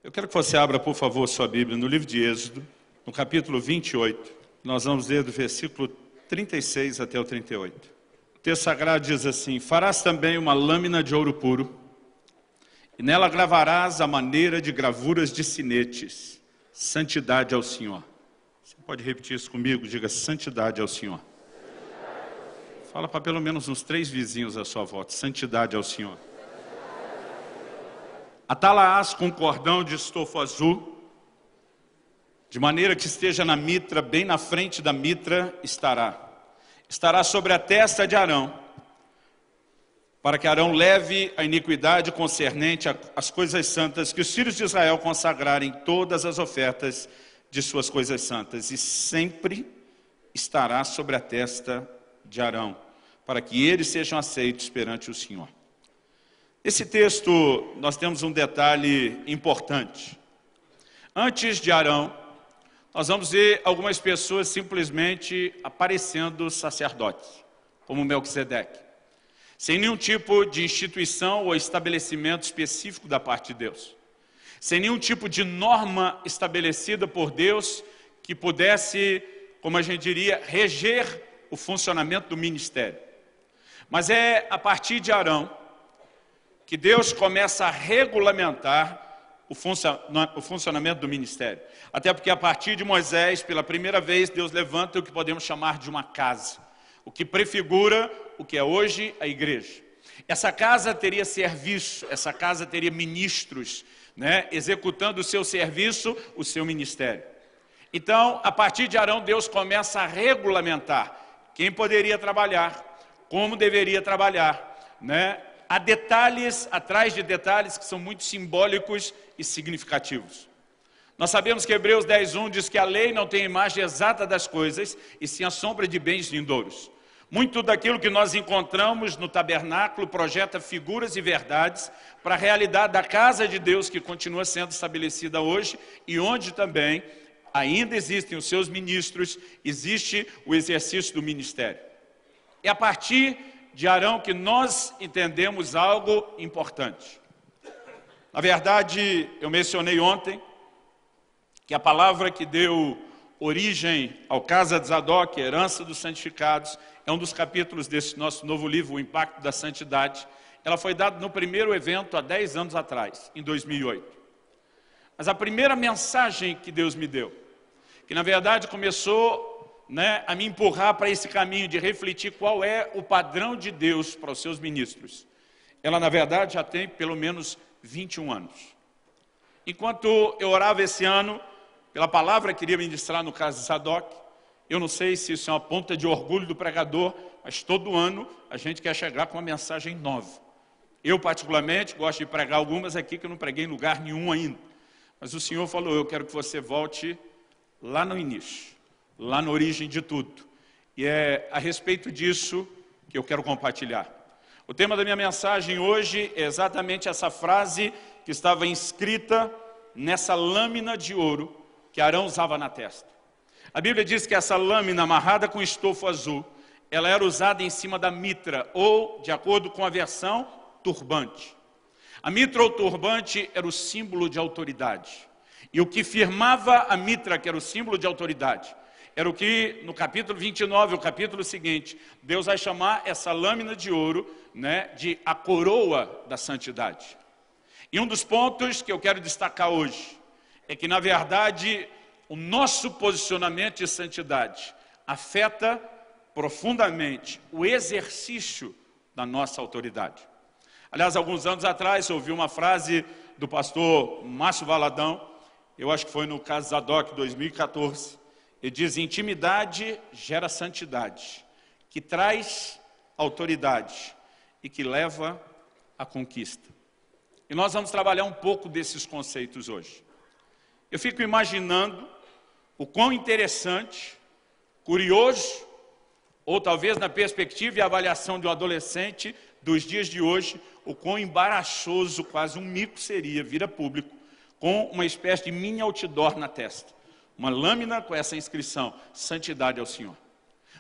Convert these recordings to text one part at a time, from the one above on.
Eu quero que você abra, por favor, sua Bíblia no livro de Êxodo, no capítulo 28. Nós vamos ler do versículo 36 até o 38. O texto sagrado diz assim: farás também uma lâmina de ouro puro, e nela gravarás a maneira de gravuras de sinetes, santidade ao Senhor. Você pode repetir isso comigo? Diga: santidade ao Senhor. Fala para pelo menos uns 3 vizinhos à sua volta: santidade ao Senhor. Atá-la-ás com cordão de estofo azul, de maneira que esteja na mitra, bem na frente da mitra estará sobre a testa de Arão, para que Arão leve a iniquidade concernente às coisas santas, que os filhos de Israel consagrarem todas as ofertas de suas coisas santas, e sempre estará sobre a testa de Arão, para que eles sejam aceitos perante o Senhor. Nesse texto nós temos um detalhe importante. Antes de Arão, nós vamos ver algumas pessoas simplesmente aparecendo sacerdotes, como Melquisedeque, sem nenhum tipo de instituição ou estabelecimento específico da parte de Deus, sem nenhum tipo de norma estabelecida por Deus que pudesse, como a gente diria, reger o funcionamento do ministério. Mas é a partir de Arão que Deus começa a regulamentar o funcionamento do ministério. Até porque a partir de Moisés, pela primeira vez, Deus levanta o que podemos chamar de uma casa, o que prefigura o que é hoje a igreja. Essa casa teria serviço, essa casa teria ministros, executando o seu serviço, o seu ministério. Então, a partir de Arão, Deus começa a regulamentar quem poderia trabalhar, como deveria trabalhar, Há detalhes atrás de detalhes que são muito simbólicos e significativos. Nós sabemos que Hebreus 10:1 diz que a lei não tem a imagem exata das coisas, e sim a sombra de bens vindouros. Muito daquilo que nós encontramos no tabernáculo projeta figuras e verdades para a realidade da casa de Deus, que continua sendo estabelecida hoje, e onde também ainda existem os seus ministros, existe o exercício do ministério. É a partir de Arão que nós entendemos algo importante. Na verdade, eu mencionei ontem que a palavra que deu origem ao Casa de Zadok, herança dos santificados, é um dos capítulos desse nosso novo livro, O Impacto da Santidade. Ela foi dada no primeiro evento há 10 anos atrás, em 2008. Mas a primeira mensagem que Deus me deu, que na verdade começou a me empurrar para esse caminho de refletir qual é o padrão de Deus para os seus ministros. Ela, na verdade, já tem pelo menos 21 anos. Enquanto eu orava esse ano, pela palavra que queria ministrar no Casa de Zadok, eu não sei se isso é uma ponta de orgulho do pregador, mas todo ano a gente quer chegar com uma mensagem nova. Eu, particularmente, gosto de pregar algumas aqui que eu não preguei em lugar nenhum ainda. Mas o Senhor falou: eu quero que você volte lá no início, lá na origem de tudo. E é a respeito disso que eu quero compartilhar. O tema da minha mensagem hoje é exatamente essa frase que estava inscrita nessa lâmina de ouro que Arão usava na testa. A Bíblia diz que essa lâmina amarrada com estofo azul, ela era usada em cima da mitra, ou, de acordo com a versão, turbante. A mitra ou turbante era o símbolo de autoridade. E o que firmava a mitra, que era o símbolo de autoridade, era o que, no capítulo 29, o capítulo seguinte, Deus vai chamar essa lâmina de ouro, de a coroa da santidade. E um dos pontos que eu quero destacar hoje é que, na verdade, o nosso posicionamento de santidade afeta profundamente o exercício da nossa autoridade. Aliás, alguns anos atrás, eu ouvi uma frase do pastor Márcio Valadão, eu acho que foi no Casa Zadok 2014, ele diz: intimidade gera santidade, que traz autoridade e que leva à conquista. E nós vamos trabalhar um pouco desses conceitos hoje. Eu fico imaginando o quão interessante, curioso, ou talvez na perspectiva e avaliação de um adolescente dos dias de hoje, o quão embaraçoso, quase um mico seria vir a público com uma espécie de mini outdoor na testa. Uma lâmina com essa inscrição: santidade ao Senhor.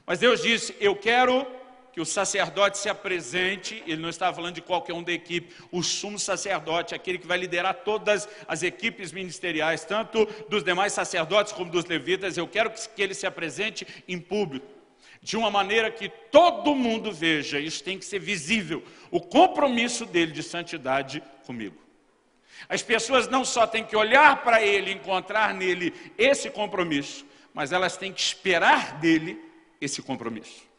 Mas Deus disse: eu quero que o sacerdote se apresente, ele não estava falando de qualquer um da equipe, o sumo sacerdote, aquele que vai liderar todas as equipes ministeriais, tanto dos demais sacerdotes como dos levitas. Eu quero que ele se apresente em público, de uma maneira que todo mundo veja, isso tem que ser visível, o compromisso dele de santidade comigo. As pessoas não só têm que olhar para ele, encontrar nele esse compromisso, mas elas têm que esperar dele esse compromisso.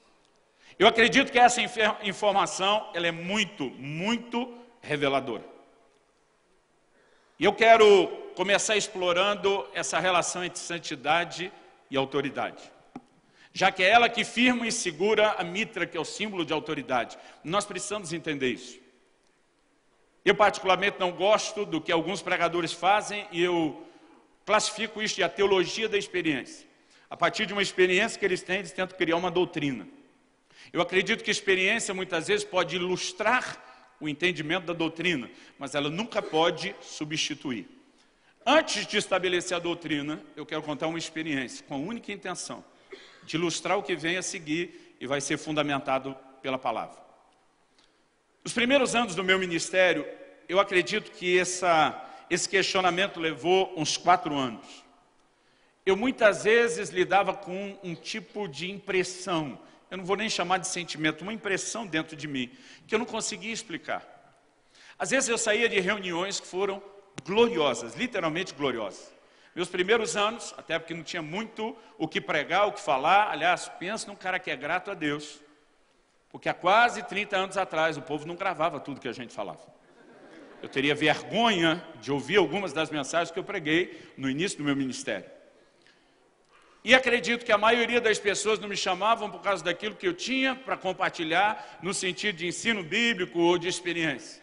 Eu acredito que essa informação ela é muito, muito reveladora. E eu quero começar explorando essa relação entre santidade e autoridade. Já que é ela que firma e segura a mitra, que é o símbolo de autoridade. Nós precisamos entender isso. Eu particularmente não gosto do que alguns pregadores fazem e eu classifico isso de a teologia da experiência. A partir de uma experiência que eles têm, eles tentam criar uma doutrina. Eu acredito que a experiência muitas vezes pode ilustrar o entendimento da doutrina, mas ela nunca pode substituir. Antes de estabelecer a doutrina, eu quero contar uma experiência com a única intenção de ilustrar o que vem a seguir e vai ser fundamentado pela palavra. Nos primeiros anos do meu ministério, eu acredito que esse questionamento levou uns 4 anos. Eu muitas vezes lidava com um tipo de impressão, eu não vou nem chamar de sentimento, uma impressão dentro de mim, que eu não conseguia explicar. Às vezes eu saía de reuniões que foram gloriosas, literalmente gloriosas. Meus primeiros anos, até porque não tinha muito o que pregar, o que falar, aliás, pensa num cara que é grato a Deus, porque há quase 30 anos atrás o povo não gravava tudo que a gente falava. Eu teria vergonha de ouvir algumas das mensagens que eu preguei no início do meu ministério. E acredito que a maioria das pessoas não me chamavam por causa daquilo que eu tinha para compartilhar no sentido de ensino bíblico ou de experiência.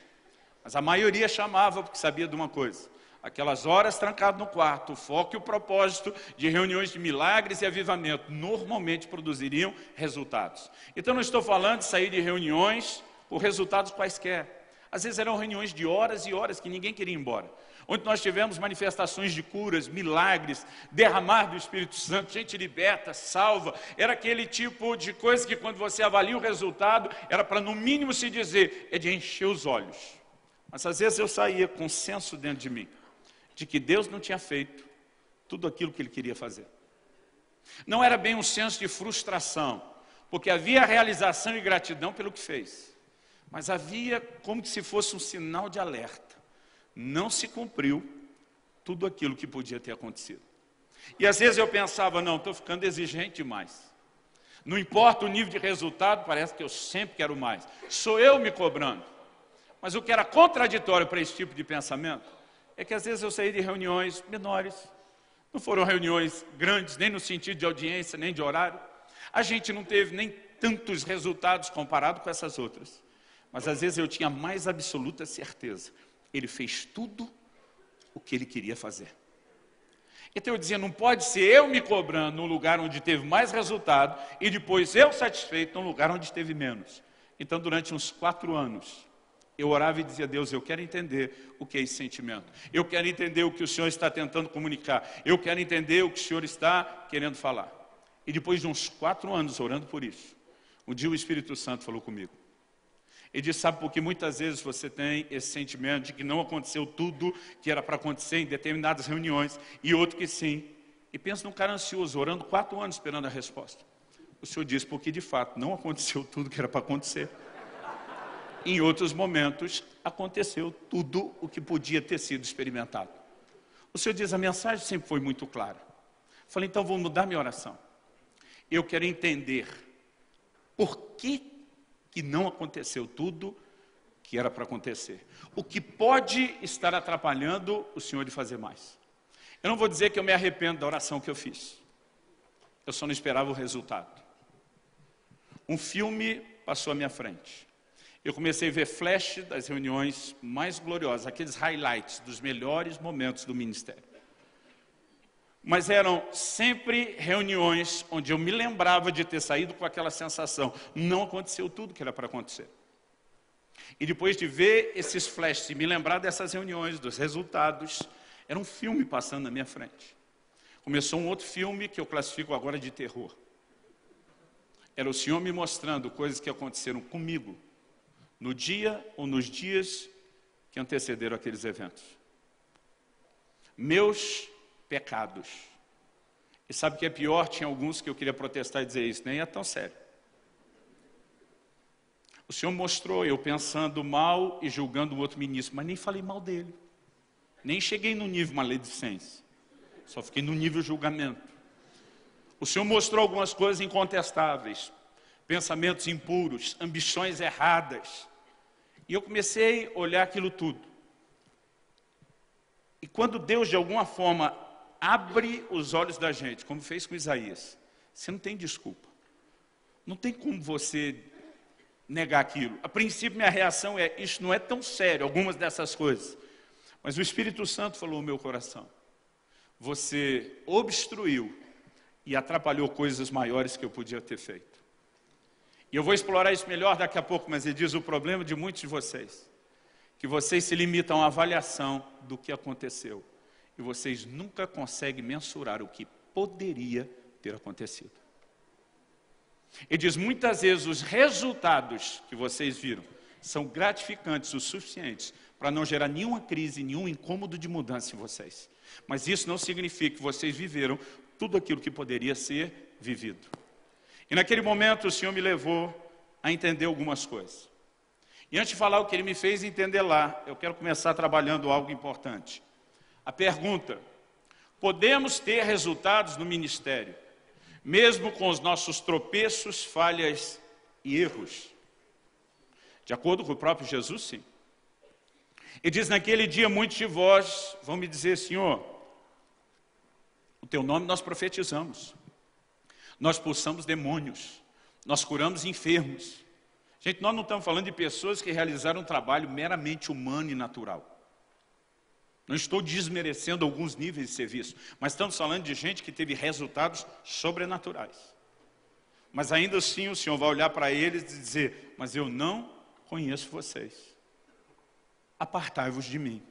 Mas a maioria chamava porque sabia de uma coisa. Aquelas horas trancado no quarto, o foco e o propósito de reuniões de milagres e avivamento normalmente produziriam resultados. Então não estou falando de sair de reuniões por resultados quaisquer. Às vezes eram reuniões de horas e horas que ninguém queria ir embora. Onde nós tivemos manifestações de curas, milagres, derramar do Espírito Santo, gente liberta, salva. Era aquele tipo de coisa que quando você avalia o resultado, era para no mínimo se dizer, é de encher os olhos. Mas às vezes eu saía com um senso dentro de mim, de que Deus não tinha feito tudo aquilo que Ele queria fazer. Não era bem um senso de frustração, porque havia realização e gratidão pelo que fez. Mas havia como se fosse um sinal de alerta. Não se cumpriu tudo aquilo que podia ter acontecido. E às vezes eu pensava, não, estou ficando exigente demais. Não importa o nível de resultado, parece que eu sempre quero mais. Sou eu me cobrando. Mas o que era contraditório para esse tipo de pensamento, é que às vezes eu saí de reuniões menores. Não foram reuniões grandes, nem no sentido de audiência, nem de horário. A gente não teve nem tantos resultados comparado com essas outras. Mas às vezes eu tinha mais absoluta certeza. Ele fez tudo o que ele queria fazer. Então eu dizia, não pode ser eu me cobrando num lugar onde teve mais resultado e depois eu satisfeito num lugar onde teve menos. Então durante uns 4 anos, eu orava e dizia, Deus, eu quero entender o que é esse sentimento. Eu quero entender o que o Senhor está tentando comunicar. Eu quero entender o que o Senhor está querendo falar. E depois de uns 4 anos orando por isso, um dia o Espírito Santo falou comigo. Ele disse, sabe por que muitas vezes você tem esse sentimento de que não aconteceu tudo que era para acontecer em determinadas reuniões, e outro que sim. E pensa num cara ansioso, orando 4 anos esperando a resposta. O Senhor disse, porque de fato não aconteceu tudo que era para acontecer. Em outros momentos, aconteceu tudo o que podia ter sido experimentado. O Senhor diz, a mensagem sempre foi muito clara. Eu falei, então vou mudar minha oração. Eu quero entender por que não aconteceu tudo que era para acontecer. O que pode estar atrapalhando o Senhor de fazer mais. Eu não vou dizer que eu me arrependo da oração que eu fiz. Eu só não esperava o resultado. Um filme passou à minha frente. Eu comecei a ver flash das reuniões mais gloriosas, aqueles highlights dos melhores momentos do ministério. Mas eram sempre reuniões onde eu me lembrava de ter saído com aquela sensação. Não aconteceu tudo que era para acontecer. E depois de ver esses flashes e me lembrar dessas reuniões, dos resultados, era um filme passando na minha frente. Começou um outro filme que eu classifico agora de terror. era o Senhor me mostrando coisas que aconteceram comigo, no dia ou nos dias que antecederam aqueles eventos. Meus pecados. E sabe o que é pior? Tinha alguns que eu queria protestar e dizer isso, nem é tão sério. O Senhor mostrou eu pensando mal e julgando o outro ministro, mas nem falei mal dele. Nem cheguei no nível maledicência. Só fiquei no nível julgamento. O Senhor mostrou algumas coisas incontestáveis. Pensamentos impuros, ambições erradas. E eu comecei a olhar aquilo tudo. E quando Deus, de alguma forma, abre os olhos da gente, como fez com Isaías, você não tem desculpa. Não tem como você negar aquilo. A princípio, minha reação é, isso não é tão sério, algumas dessas coisas. Mas o Espírito Santo falou no meu coração. Você obstruiu e atrapalhou coisas maiores que eu podia ter feito. E eu vou explorar isso melhor daqui a pouco, mas ele diz o problema de muitos de vocês, que vocês se limitam à avaliação do que aconteceu. E vocês nunca conseguem mensurar o que poderia ter acontecido. Ele diz, muitas vezes os resultados que vocês viram são gratificantes o suficientes para não gerar nenhuma crise, nenhum incômodo de mudança em vocês. Mas isso não significa que vocês viveram tudo aquilo que poderia ser vivido. E naquele momento o Senhor me levou a entender algumas coisas. E antes de falar o que Ele me fez entender lá, eu quero começar trabalhando algo importante. A pergunta, podemos ter resultados no ministério, mesmo com os nossos tropeços, falhas e erros? De acordo com o próprio Jesus, sim. Ele diz, naquele dia muitos de vós vão me dizer, Senhor, o teu nome nós profetizamos, nós expulsamos demônios, nós curamos enfermos. Gente, nós não estamos falando de pessoas que realizaram um trabalho meramente humano e natural. Não estou desmerecendo alguns níveis de serviço, mas estamos falando de gente que teve resultados sobrenaturais. Mas ainda assim o Senhor vai olhar para eles e dizer, mas eu não conheço vocês. Apartai-vos de mim.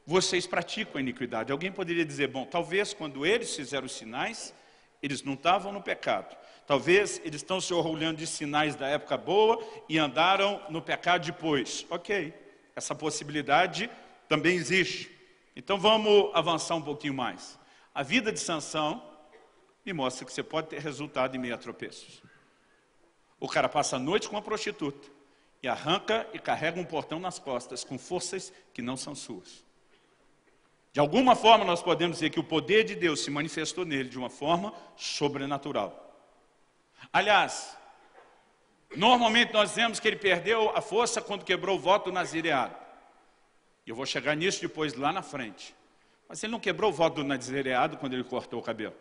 Vocês praticam a iniquidade. Alguém poderia dizer, bom, talvez quando eles fizeram os sinais, eles não estavam no pecado. Talvez eles estão se orgulhando de sinais da época boa e andaram no pecado depois. Ok, essa possibilidade também existe. Então vamos avançar um pouquinho mais. A vida de Sansão me mostra que você pode ter resultado em meio a tropeços. O cara passa a noite com uma prostituta e arranca e carrega um portão nas costas com forças que não são suas. De alguma forma nós podemos dizer que o poder de Deus se manifestou nele de uma forma sobrenatural. Aliás, normalmente nós vemos que ele perdeu a força quando quebrou o voto do nazireado. E eu vou chegar nisso depois lá na frente. Mas ele não quebrou o voto do nazireado quando ele cortou o cabelo.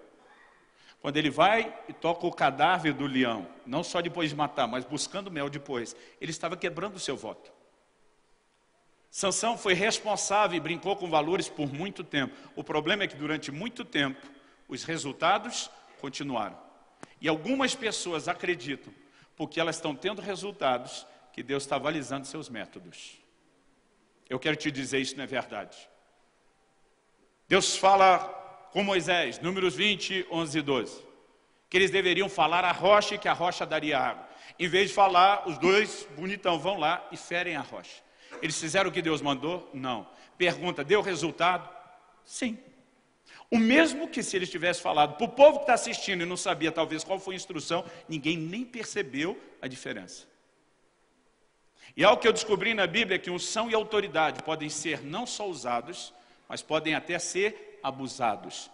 Quando ele vai e toca o cadáver do leão, não só depois de matar, mas buscando mel depois, ele estava quebrando o seu voto. Sansão foi responsável e brincou com valores por muito tempo. O problema é que durante muito tempo, os resultados continuaram. E algumas pessoas acreditam, porque elas estão tendo resultados, que Deus está avalizando seus métodos. Eu quero te dizer, isso não é verdade. Deus fala com Moisés, Números 20, 11 e 12, que eles deveriam falar à rocha e que a rocha daria água. Em vez de falar, os dois bonitão vão lá e ferem a rocha. Eles fizeram o que Deus mandou? Não. Pergunta, deu resultado? Sim. O mesmo que se eles tivessem falado para o povo que está assistindo e não sabia talvez qual foi a instrução, ninguém nem percebeu a diferença. E algo que eu descobri na Bíblia é que unção e autoridade podem ser não só usados, mas podem até ser abusados.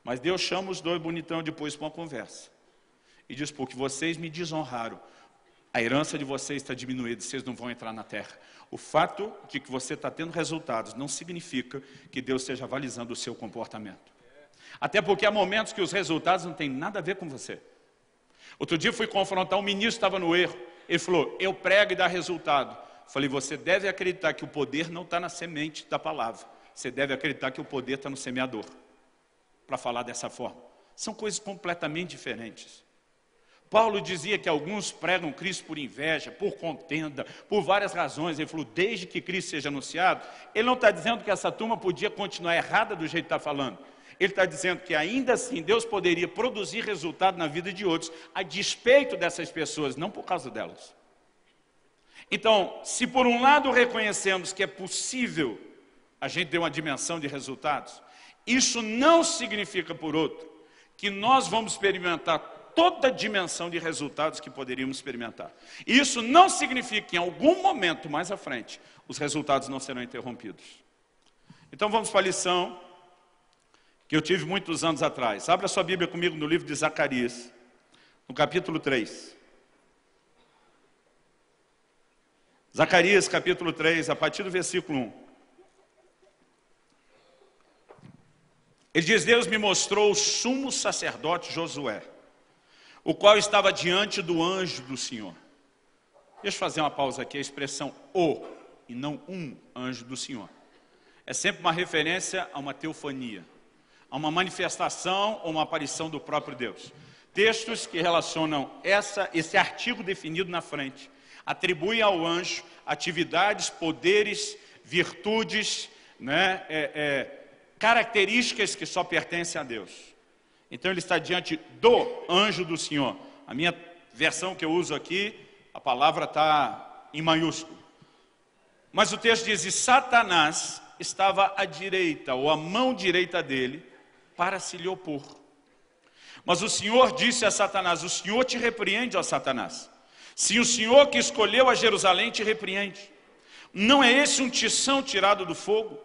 Mas Deus chama os dois bonitão depois para uma conversa. E diz, porque vocês me desonraram, a herança de vocês está diminuída, vocês não vão entrar na terra. O fato de que você está tendo resultados não significa que Deus esteja avalizando o seu comportamento. Até porque há momentos que os resultados não têm nada a ver com você. Outro dia eu fui confrontar um ministro que estava no erro. Ele falou, eu prego e dá resultado. Falei, você deve acreditar que o poder não está na semente da palavra. Você deve acreditar que o poder está no semeador. Para falar dessa forma. São coisas completamente diferentes. Paulo dizia que alguns pregam Cristo por inveja, por contenda, por várias razões. Ele falou, desde que Cristo seja anunciado, ele não está dizendo que essa turma podia continuar errada do jeito que está falando. Ele está dizendo que ainda assim Deus poderia produzir resultado na vida de outros, a despeito dessas pessoas, não por causa delas. Então, se por um lado reconhecemos que é possível a gente ter uma dimensão de resultados, isso não significa, por outro, que nós vamos experimentar toda a dimensão de resultados que poderíamos experimentar. Isso não significa que em algum momento mais à frente, os resultados não serão interrompidos. Então vamos para a lição que eu tive muitos anos atrás. Abra sua Bíblia comigo no livro de Zacarias, no capítulo 3. Zacarias, capítulo 3, a partir do versículo 1. Ele diz: Deus me mostrou o sumo sacerdote Josué, o qual estava diante do anjo do Senhor. Deixa eu fazer uma pausa aqui, a expressão o, e não um anjo do Senhor. É sempre uma referência a uma teofania, a uma manifestação ou uma aparição do próprio Deus. Textos que relacionam esse artigo definido na frente, atribuem ao anjo atividades, poderes, virtudes, características que só pertencem a Deus. Então ele está diante do anjo do Senhor. A minha versão que eu uso aqui, a palavra está em maiúsculo. Mas o texto diz: e Satanás estava à direita, ou à mão direita dele, para se lhe opor. Mas o Senhor disse a Satanás: o Senhor te repreende, ó Satanás. Se o Senhor que escolheu a Jerusalém te repreende, não é esse um tição tirado do fogo?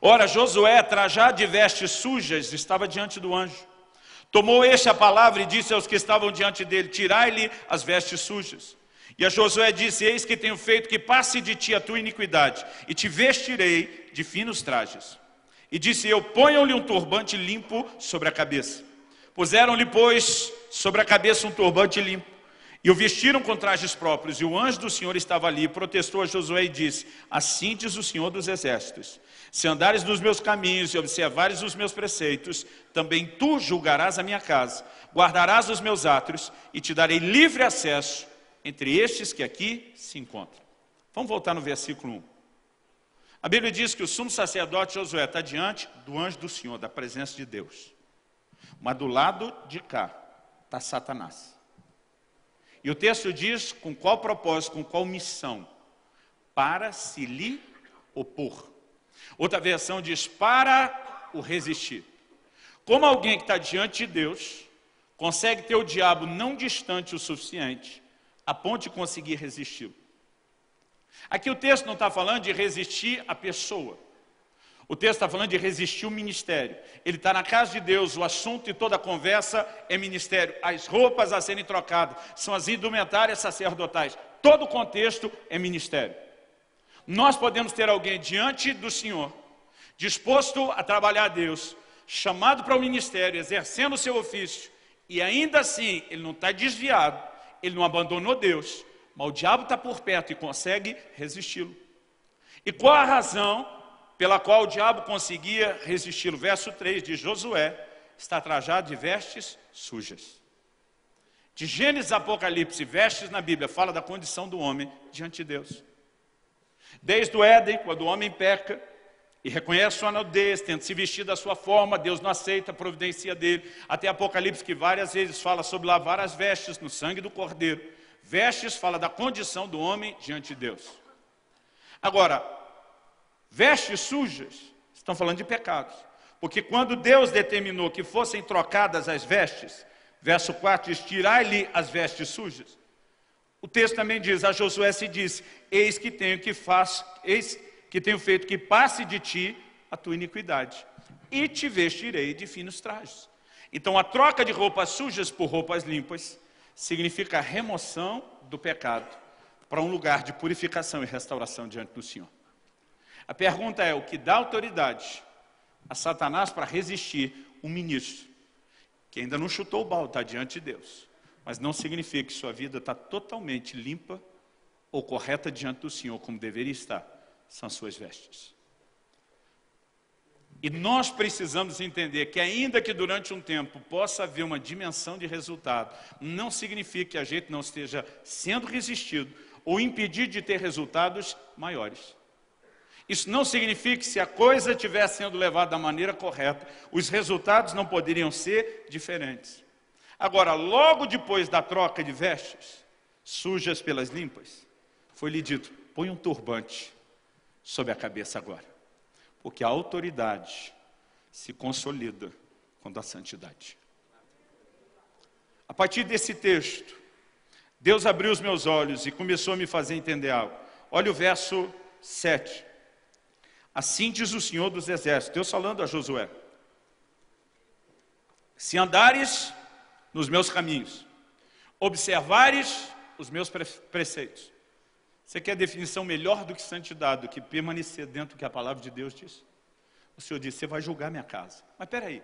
Ora, Josué, trajado de vestes sujas, estava diante do anjo. Tomou este a palavra e disse aos que estavam diante dele: tirai-lhe as vestes sujas. E a Josué disse: eis que tenho feito que passe de ti a tua iniquidade, e te vestirei de finos trajes. E disse eu: ponham-lhe um turbante limpo sobre a cabeça. Puseram-lhe, pois, sobre a cabeça um turbante limpo, e o vestiram com trajes próprios. E o anjo do Senhor estava ali, protestou a Josué e disse: assim diz o Senhor dos Exércitos: se andares nos meus caminhos e observares os meus preceitos, também tu julgarás a minha casa, guardarás os meus átrios, e te darei livre acesso entre estes que aqui se encontram. Vamos voltar no versículo 1. A Bíblia diz que o sumo sacerdote Josué está diante do anjo do Senhor, da presença de Deus. Mas do lado de cá está Satanás. E o texto diz com qual propósito, com qual missão? Para se lhe opor. Outra versão diz: para o resistir. Como alguém que está diante de Deus consegue ter o diabo não distante o suficiente a ponto de conseguir resisti-lo? Aqui o texto não está falando de resistir a pessoa. O texto está falando de resistir o ministério. Ele está na casa de Deus, o assunto e toda a conversa é ministério. As roupas a serem trocadas são as indumentárias sacerdotais. Todo o contexto é ministério. Nós podemos ter alguém diante do Senhor, disposto a trabalhar a Deus, chamado para o ministério, exercendo o seu ofício, e ainda assim ele não está desviado, ele não abandonou Deus, mas o diabo está por perto e consegue resisti-lo. E qual a razão pela qual o diabo conseguia resisti-lo? Verso 3 de Josué: está trajado de vestes sujas. De Gênesis a Apocalipse, vestes na Bíblia fala da condição do homem diante de Deus. Desde o Éden, quando o homem peca e reconhece sua nudez, tenta se vestir da sua forma, Deus não aceita a providência dele, até Apocalipse, que várias vezes fala sobre lavar as vestes no sangue do Cordeiro. Vestes fala da condição do homem diante de Deus. Agora, vestes sujas estão falando de pecados, porque quando Deus determinou que fossem trocadas as vestes, verso 4 diz: tirai-lhe as vestes sujas. O texto também diz: a Josué se disse: eis que tenho feito que passe de ti a tua iniquidade, e te vestirei de finos trajes. Então a troca de roupas sujas por roupas limpas significa a remoção do pecado para um lugar de purificação e restauração diante do Senhor. A pergunta é: o que dá autoridade a Satanás para resistir um ministro que ainda não chutou o balde, está diante de Deus, mas não significa que sua vida está totalmente limpa ou correta diante do Senhor, como deveria estar? São suas vestes. E nós precisamos entender que ainda que durante um tempo possa haver uma dimensão de resultado, não significa que a gente não esteja sendo resistido ou impedido de ter resultados maiores. Isso não significa que se a coisa estiver sendo levada da maneira correta, os resultados não poderiam ser diferentes. Agora, logo depois da troca de vestes, sujas pelas limpas, foi-lhe dito, põe um turbante sobre a cabeça agora. Porque a autoridade se consolida com a santidade. A partir desse texto, Deus abriu os meus olhos e começou a me fazer entender algo. Olha o verso 7. Assim diz o Senhor dos Exércitos, Deus falando a Josué. Se andares nos meus caminhos, observares os meus preceitos. Você quer definição melhor do que santidade, do que permanecer dentro do que a palavra de Deus diz? O Senhor disse, você vai julgar minha casa. Mas peraí,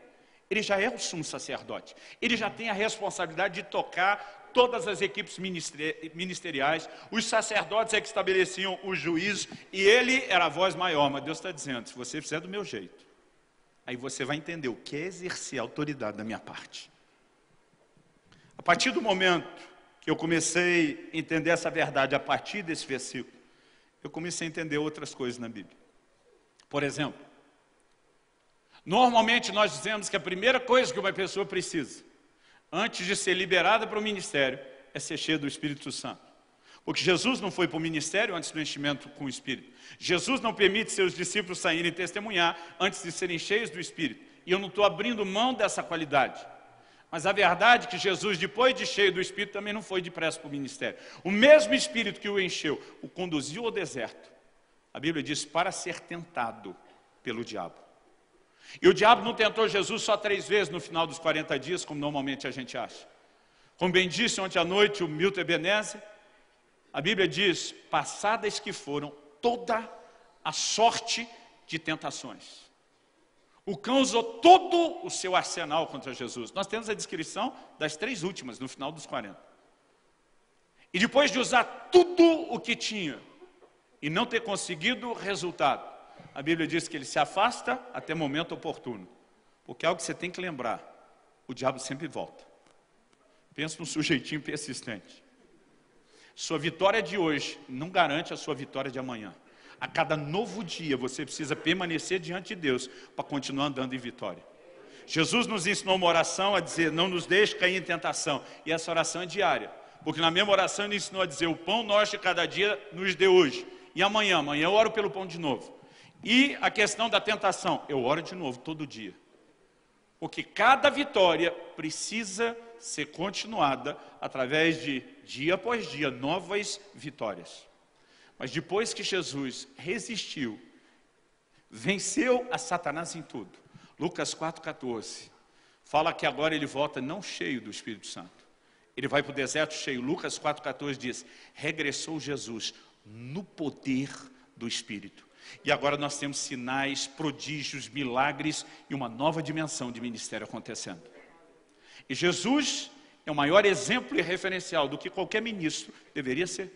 ele já é o sumo sacerdote. Ele já tem a responsabilidade de tocar todas as equipes ministeriais. Os sacerdotes é que estabeleciam os juízos. E ele era a voz maior. Mas Deus está dizendo, se você fizer do meu jeito, aí você vai entender o que é exercer a autoridade da minha parte. A partir do momento que eu comecei a entender essa verdade, a partir desse versículo, eu comecei a entender outras coisas na Bíblia. Por exemplo, normalmente nós dizemos que a primeira coisa que uma pessoa precisa, antes de ser liberada para o ministério, é ser cheia do Espírito Santo. Porque Jesus não foi para o ministério antes do enchimento com o Espírito. Jesus não permite seus discípulos saírem e testemunhar antes de serem cheios do Espírito. E eu não estou abrindo mão dessa qualidade. Mas a verdade é que Jesus, depois de cheio do Espírito, também não foi depressa para o ministério. O mesmo Espírito que o encheu, o conduziu ao deserto. A Bíblia diz, para ser tentado pelo diabo. E o diabo não tentou Jesus só 3 vezes no final dos 40 dias, como normalmente a gente acha. Como bem disse ontem à noite o Milton Ebenezer, a Bíblia diz, passadas que foram toda a sorte de tentações. O cão usou todo o seu arsenal contra Jesus. Nós temos a descrição das 3 últimas, no final dos 40. E depois de usar tudo o que tinha, e não ter conseguido resultado, a Bíblia diz que ele se afasta até momento oportuno. Porque é algo que você tem que lembrar, o diabo sempre volta. Pensa num sujeitinho persistente. Sua vitória de hoje não garante a sua vitória de amanhã. A cada novo dia você precisa permanecer diante de Deus para continuar andando em vitória. Jesus nos ensinou uma oração a dizer, não nos deixe cair em tentação. E essa oração é diária. Porque na mesma oração ele ensinou a dizer, o pão nosso de cada dia nos dê hoje. E amanhã eu oro pelo pão de novo. E a questão da tentação, eu oro de novo todo dia. Porque cada vitória precisa ser continuada através de, dia após dia, novas vitórias. Mas depois que Jesus resistiu, venceu a Satanás em tudo. Lucas 4,14, fala que agora ele volta não cheio do Espírito Santo. Ele vai para o deserto cheio. Lucas 4,14 diz, regressou Jesus no poder do Espírito. E agora nós temos sinais, prodígios, milagres e uma nova dimensão de ministério acontecendo. E Jesus é o maior exemplo e referencial do que qualquer ministro deveria ser.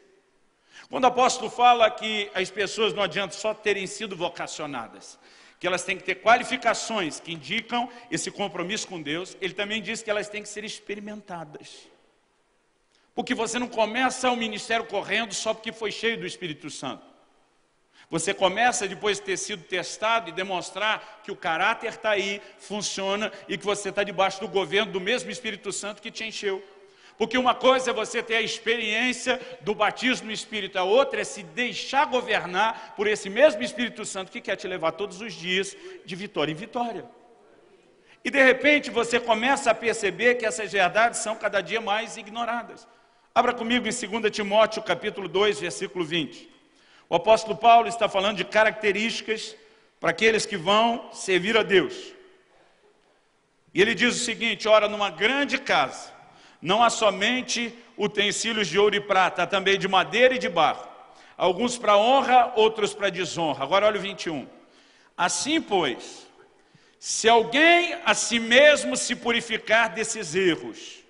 Quando o apóstolo fala que as pessoas não adianta só terem sido vocacionadas, que elas têm que ter qualificações que indicam esse compromisso com Deus, ele também diz que elas têm que ser experimentadas. Porque você não começa o ministério correndo só porque foi cheio do Espírito Santo. Você começa depois de ter sido testado e demonstrar que o caráter está aí, funciona e que você está debaixo do governo do mesmo Espírito Santo que te encheu. Porque uma coisa é você ter a experiência do batismo no Espírito, a outra é se deixar governar por esse mesmo Espírito Santo que quer te levar todos os dias de vitória em vitória. E de repente você começa a perceber que essas verdades são cada dia mais ignoradas. Abra comigo em 2 Timóteo capítulo 2, versículo 20. O apóstolo Paulo está falando de características para aqueles que vão servir a Deus. E ele diz o seguinte, ora, numa grande casa, não há somente utensílios de ouro e prata, há também de madeira e de barro. Alguns para honra, outros para desonra. Agora olha o 21. Assim, pois, se alguém a si mesmo se purificar desses erros,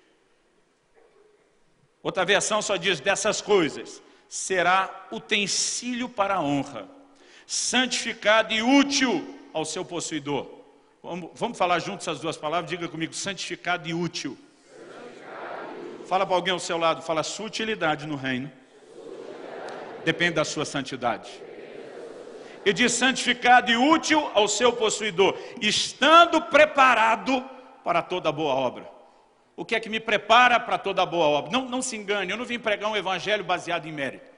outra versão só diz dessas coisas, será utensílio para a honra, santificado e útil ao seu possuidor. Vamos falar juntos as duas palavras? Diga comigo, santificado e útil. Fala para alguém ao seu lado, fala, sua utilidade no reino depende da sua santidade. E diz santificado e útil ao seu possuidor, estando preparado para toda boa obra. O que é que me prepara para toda boa obra? Não se engane, eu não vim pregar um evangelho baseado em mérito.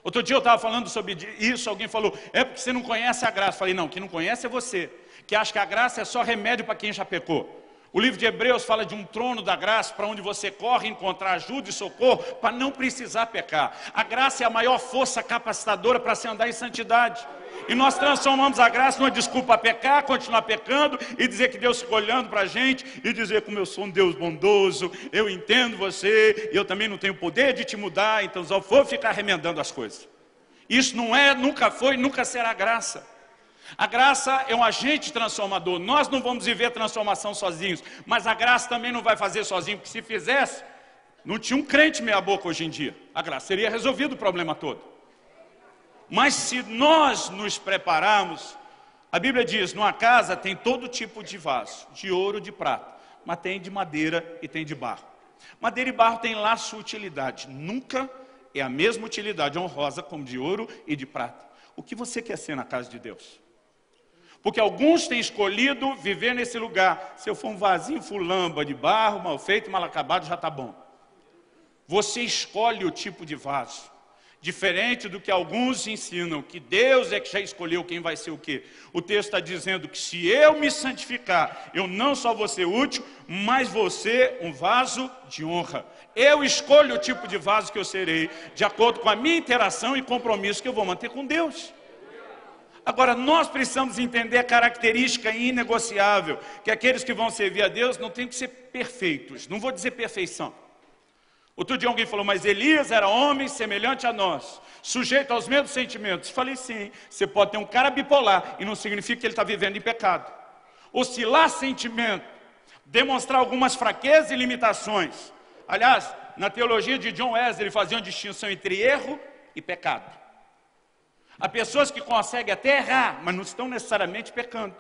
Outro dia eu estava falando sobre isso, alguém falou, é porque você não conhece a graça. Eu falei, não, quem não conhece é você, que acha que a graça é só remédio para quem já pecou. O livro de Hebreus fala de um trono da graça para onde você corre encontrar ajuda e socorro para não precisar pecar. A graça é a maior força capacitadora para se andar em santidade. E nós transformamos a graça numa desculpa a pecar, continuar pecando e dizer que Deus fica olhando para a gente e dizer como eu sou um Deus bondoso, eu entendo você, eu também não tenho poder de te mudar, então só vou ficar remendando as coisas. Isso não é, nunca foi, nunca será graça. A graça é um agente transformador. Nós não vamos viver transformação sozinhos, mas a graça também não vai fazer sozinho, porque se fizesse, não tinha um crente meia boca hoje em dia. A graça teria resolvido o problema todo. Mas se nós nos prepararmos, a Bíblia diz, numa casa tem todo tipo de vaso, de ouro, de prata, mas tem de madeira e tem de barro. Madeira e barro tem lá sua utilidade, nunca é a mesma utilidade honrosa como de ouro e de prata. O que você quer ser na casa de Deus? Porque alguns têm escolhido viver nesse lugar. Se eu for um vasinho fulamba de barro, mal feito, mal acabado, já está bom. Você escolhe o tipo de vaso. Diferente do que alguns ensinam, que Deus é que já escolheu quem vai ser o quê. O texto está dizendo que se eu me santificar, eu não só vou ser útil, mas vou ser um vaso de honra. Eu escolho o tipo de vaso que eu serei, de acordo com a minha interação e compromisso que eu vou manter com Deus. Agora, nós precisamos entender a característica inegociável, que aqueles que vão servir a Deus não têm que ser perfeitos, não vou dizer perfeição. Outro dia alguém falou, mas Elias era homem semelhante a nós, sujeito aos mesmos sentimentos. Falei, sim, você pode ter um cara bipolar e não significa que ele está vivendo em pecado. Oscilar sentimento, demonstrar algumas fraquezas e limitações. Aliás, na teologia de John Wesley, ele fazia uma distinção entre erro e pecado. Há pessoas que conseguem até errar, mas não estão necessariamente pecando.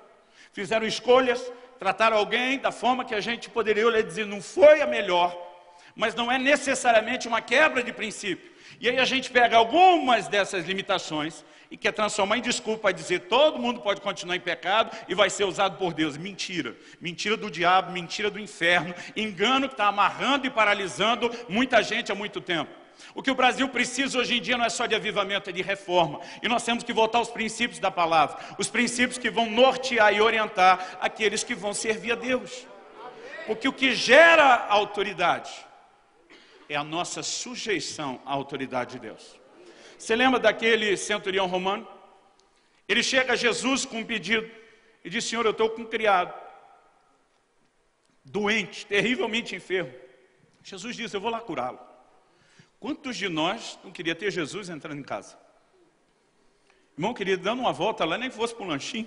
Fizeram escolhas, trataram alguém da forma que a gente poderia olhar e dizer, não foi a melhor, mas não é necessariamente uma quebra de princípio. E aí a gente pega algumas dessas limitações e quer transformar em desculpa, dizer todo mundo pode continuar em pecado e vai ser usado por Deus. Mentira. Mentira do diabo, mentira do inferno, engano que está amarrando e paralisando muita gente há muito tempo. O que o Brasil precisa hoje em dia não é só de avivamento, é de reforma. E nós temos que voltar aos princípios da palavra. Os princípios que vão nortear e orientar aqueles que vão servir a Deus. Porque o que gera autoridade é a nossa sujeição à autoridade de Deus. Você lembra daquele centurião romano? Ele chega a Jesus com um pedido e diz, Senhor, eu estou com um criado, doente, terrivelmente enfermo. Jesus diz, eu vou lá curá-lo. Quantos de nós não queria ter Jesus entrando em casa? Irmão, queria dando uma volta lá, nem que fosse para um lanchinho.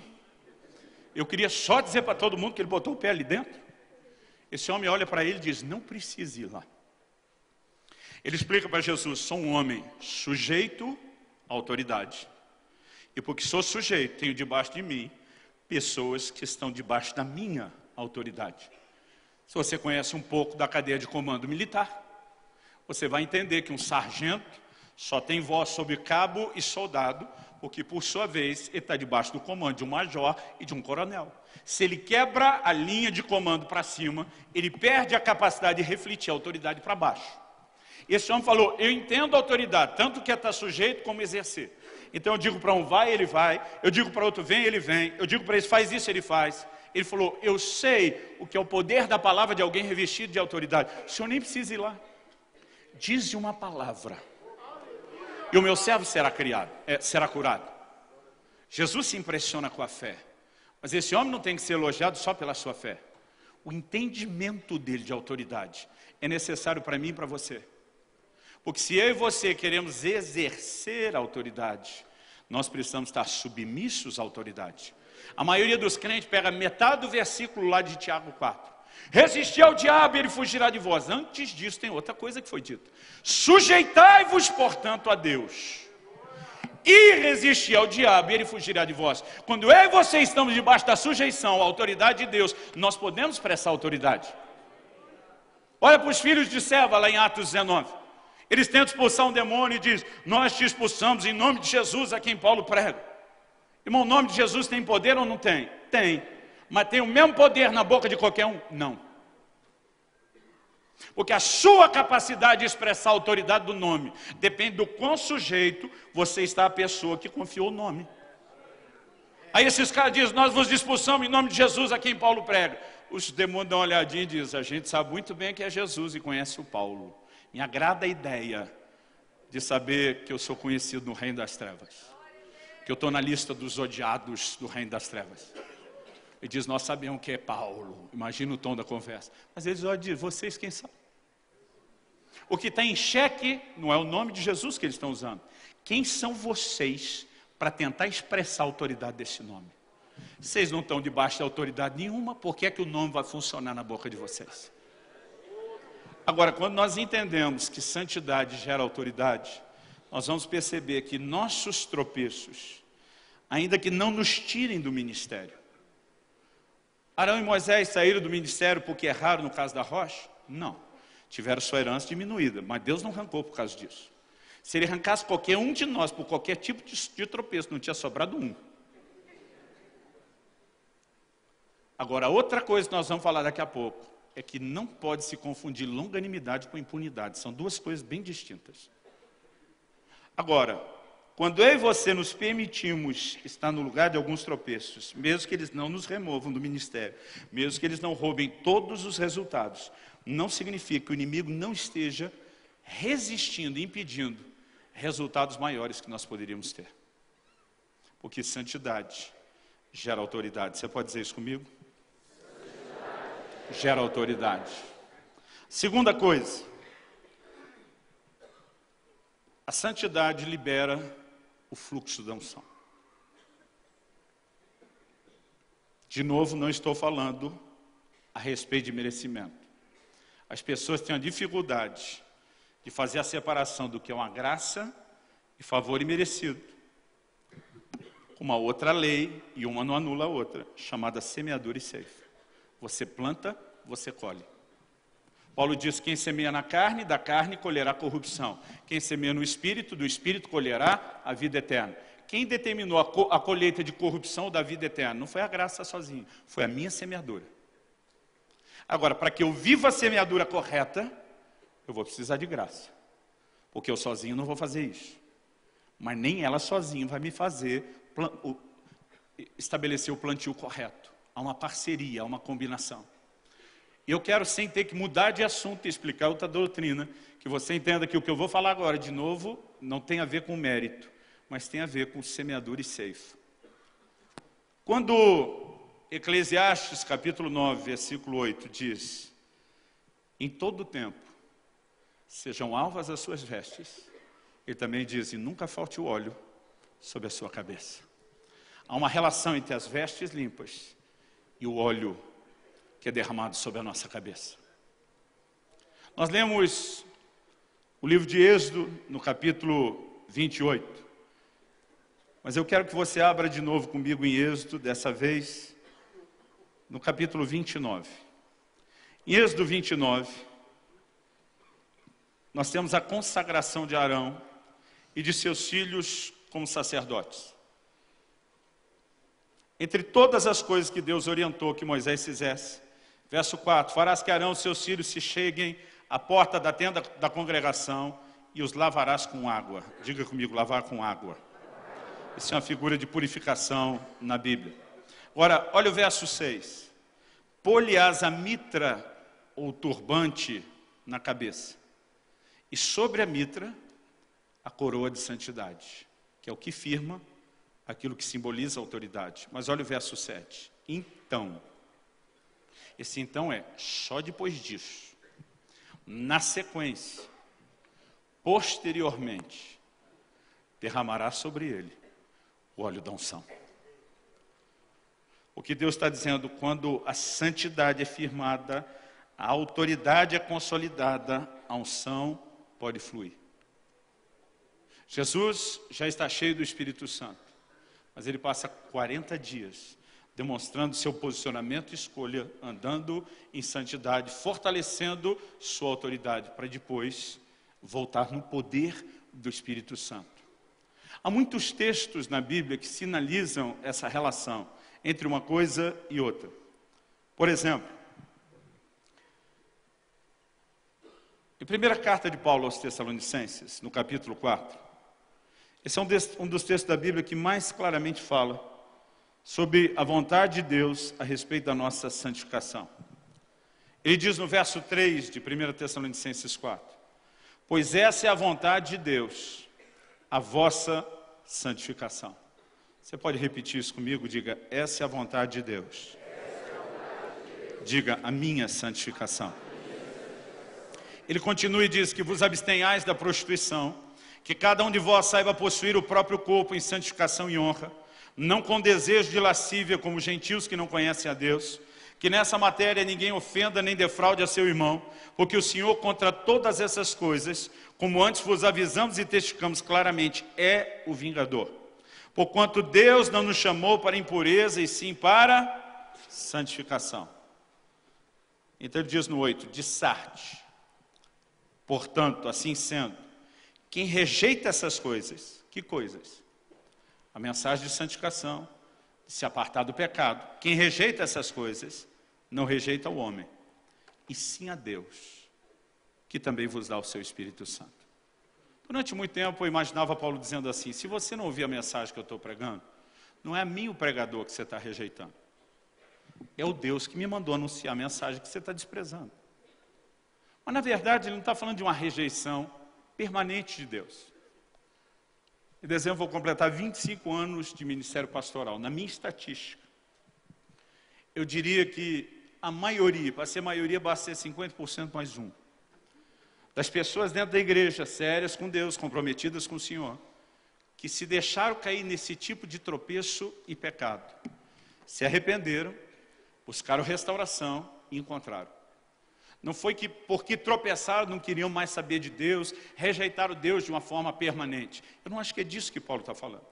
Eu queria só dizer para todo mundo que ele botou o pé ali dentro. Esse homem olha para ele e diz, não precisa ir lá. Ele explica para Jesus, sou um homem sujeito à autoridade. E porque sou sujeito, tenho debaixo de mim pessoas que estão debaixo da minha autoridade. Se você conhece um pouco da cadeia de comando militar, você vai entender que um sargento só tem voz sobre cabo e soldado, porque por sua vez ele está debaixo do comando de um major e de um coronel. Se ele quebra a linha de comando para cima, ele perde a capacidade de refletir a autoridade para baixo. Esse homem falou, eu entendo a autoridade, tanto que é estar sujeito como exercer. Então eu digo para um vai, ele vai, eu digo para outro vem, ele vem, eu digo para esse faz isso, ele faz. Ele falou, eu sei o que é o poder da palavra de alguém revestido de autoridade. O senhor nem precisa ir lá. Diz uma palavra e o meu servo será curado. Jesus se impressiona com a fé, mas esse homem não tem que ser elogiado só pela sua fé. O entendimento dele de autoridade é necessário para mim e para você. Porque se eu e você queremos exercer a autoridade, nós precisamos estar submissos à autoridade. A maioria dos crentes pega metade do versículo lá de Tiago 4. Resistir ao diabo e ele fugirá de vós. Antes disso tem outra coisa que foi dita. Sujeitai-vos, portanto, a Deus. E resistir ao diabo e ele fugirá de vós. Quando eu e você estamos debaixo da sujeição à autoridade de Deus, nós podemos prestar autoridade. Olha para os filhos de Seva lá em Atos 19. Eles tentam expulsar um demônio e dizem, nós te expulsamos em nome de Jesus a quem Paulo prega. Irmão, o nome de Jesus tem poder ou não tem? Tem. Mas tem o mesmo poder na boca de qualquer um? Não. Porque a sua capacidade de expressar a autoridade do nome depende do quão sujeito você está à pessoa que confiou o nome. Aí esses caras dizem, nós vos expulsamos em nome de Jesus a quem Paulo prega. Os demônios dão uma olhadinha e dizem, a gente sabe muito bem que é Jesus e conhece o Paulo. Me agrada a ideia de saber que eu sou conhecido no reino das trevas. Que eu estou na lista dos odiados do reino das trevas. Ele diz, nós sabemos que é Paulo. Imagina o tom da conversa. Mas eles dizem, vocês quem são? O que está em xeque não é o nome de Jesus que eles estão usando. Quem são vocês para tentar expressar a autoridade desse nome? Vocês não estão debaixo de autoridade nenhuma, por que é que o nome vai funcionar na boca de vocês? Agora, quando nós entendemos que santidade gera autoridade, nós vamos perceber que nossos tropeços, ainda que não nos tirem do ministério. Arão e Moisés saíram do ministério porque erraram no caso da rocha? Não. Tiveram sua herança diminuída, mas Deus não arrancou por causa disso. Se ele arrancasse qualquer um de nós por qualquer tipo de tropeço, não tinha sobrado um. Agora, outra coisa que nós vamos falar daqui a pouco, é que não pode se confundir longanimidade com impunidade. São duas coisas bem distintas. Agora, quando eu e você nos permitimos estar no lugar de alguns tropeços, mesmo que eles não nos removam do ministério, mesmo que eles não roubem todos os resultados, não significa que o inimigo não esteja resistindo, impedindo resultados maiores que nós poderíamos ter. Porque santidade gera autoridade. Você pode dizer isso comigo? Gera autoridade. Segunda coisa, a santidade libera o fluxo da unção. De novo, não estou falando a respeito de merecimento. As pessoas têm a dificuldade de fazer a separação do que é uma graça e favor imerecido. Uma outra lei, e uma não anula a outra, chamada semeadura e ceifa. Você planta, você colhe. Paulo diz, quem semeia na carne, da carne colherá corrupção. Quem semeia no espírito, do espírito colherá a vida eterna. Quem determinou a colheita de corrupção da vida eterna? Não foi a graça sozinha, foi a minha semeadura. Agora, para que eu viva a semeadura correta, eu vou precisar de graça. Porque eu sozinho não vou fazer isso. Mas nem ela sozinha vai me fazer estabelecer o plantio correto. Há uma parceria, há uma combinação. E eu quero, sem ter que mudar de assunto e explicar outra doutrina, que você entenda que o que eu vou falar agora, de novo, não tem a ver com mérito, mas tem a ver com semeadura e ceifa. Quando Eclesiastes, capítulo 9, versículo 8, diz, em todo tempo, sejam alvas as suas vestes, ele também diz, e nunca falte o óleo sobre a sua cabeça. Há uma relação entre as vestes limpas e o óleo que é derramado sobre a nossa cabeça. Nós lemos o livro de Êxodo, no capítulo 28. Mas eu quero que você abra de novo comigo em Êxodo, dessa vez, no capítulo 29. Em Êxodo 29, nós temos a consagração de Arão e de seus filhos como sacerdotes. Entre todas as coisas que Deus orientou que Moisés fizesse, verso 4, farás que Arão e seus filhos se cheguem à porta da tenda da congregação e os lavarás com água. Diga comigo, lavar com água. Isso é uma figura de purificação na Bíblia. Agora, olha o verso 6. Pôr-lhe-ás a mitra ou turbante na cabeça. E sobre a mitra, a coroa de santidade, que é o que firma aquilo que simboliza a autoridade. Mas olha o verso 7. Então, esse então é só depois disso, na sequência, posteriormente, derramará sobre ele o óleo da unção. O que Deus está dizendo, quando a santidade é firmada, a autoridade é consolidada, a unção pode fluir. Jesus já está cheio do Espírito Santo, mas ele passa 40 dias demonstrando seu posicionamento e escolha, andando em santidade, fortalecendo sua autoridade, para depois voltar no poder do Espírito Santo. Há muitos textos na Bíblia que sinalizam essa relação entre uma coisa e outra. Por exemplo, em primeira carta de Paulo aos Tessalonicenses, no capítulo 4, esse é um dos textos da Bíblia que mais claramente fala sobre a vontade de Deus a respeito da nossa santificação. Ele diz no verso 3 de 1 Tessalonicenses 4, pois essa é a vontade de Deus, a vossa santificação. Você pode repetir isso comigo? Diga, essa é a vontade de Deus. Diga, a minha santificação. Ele continua e diz que vos abstenhais da prostituição, que cada um de vós saiba possuir o próprio corpo em santificação e honra, não com desejo de lascívia como gentios que não conhecem a Deus, que nessa matéria ninguém ofenda nem defraude a seu irmão, porque o Senhor contra todas essas coisas, como antes vos avisamos e testificamos claramente, é o vingador. Porquanto Deus não nos chamou para impureza e sim para santificação. Então ele diz no 8, dissarte, portanto, assim sendo, quem rejeita essas coisas, que coisas? A mensagem de santificação, de se apartar do pecado. Quem rejeita essas coisas, não rejeita o homem, e sim a Deus, que também vos dá o seu Espírito Santo. Durante muito tempo eu imaginava Paulo dizendo assim, se você não ouvir a mensagem que eu estou pregando, não é a mim o pregador que você está rejeitando. É o Deus que me mandou anunciar a mensagem que você está desprezando. Mas na verdade ele não está falando de uma rejeição permanente de Deus. Em dezembro vou completar 25 anos de ministério pastoral. Na minha estatística, eu diria que a maioria, para ser maioria, basta ser 50% mais um, das pessoas dentro da igreja, sérias com Deus, comprometidas com o Senhor, que se deixaram cair nesse tipo de tropeço e pecado, se arrependeram, buscaram restauração e encontraram. Não foi que porque tropeçaram, não queriam mais saber de Deus, rejeitaram Deus de uma forma permanente. Eu não acho que é disso que Paulo está falando.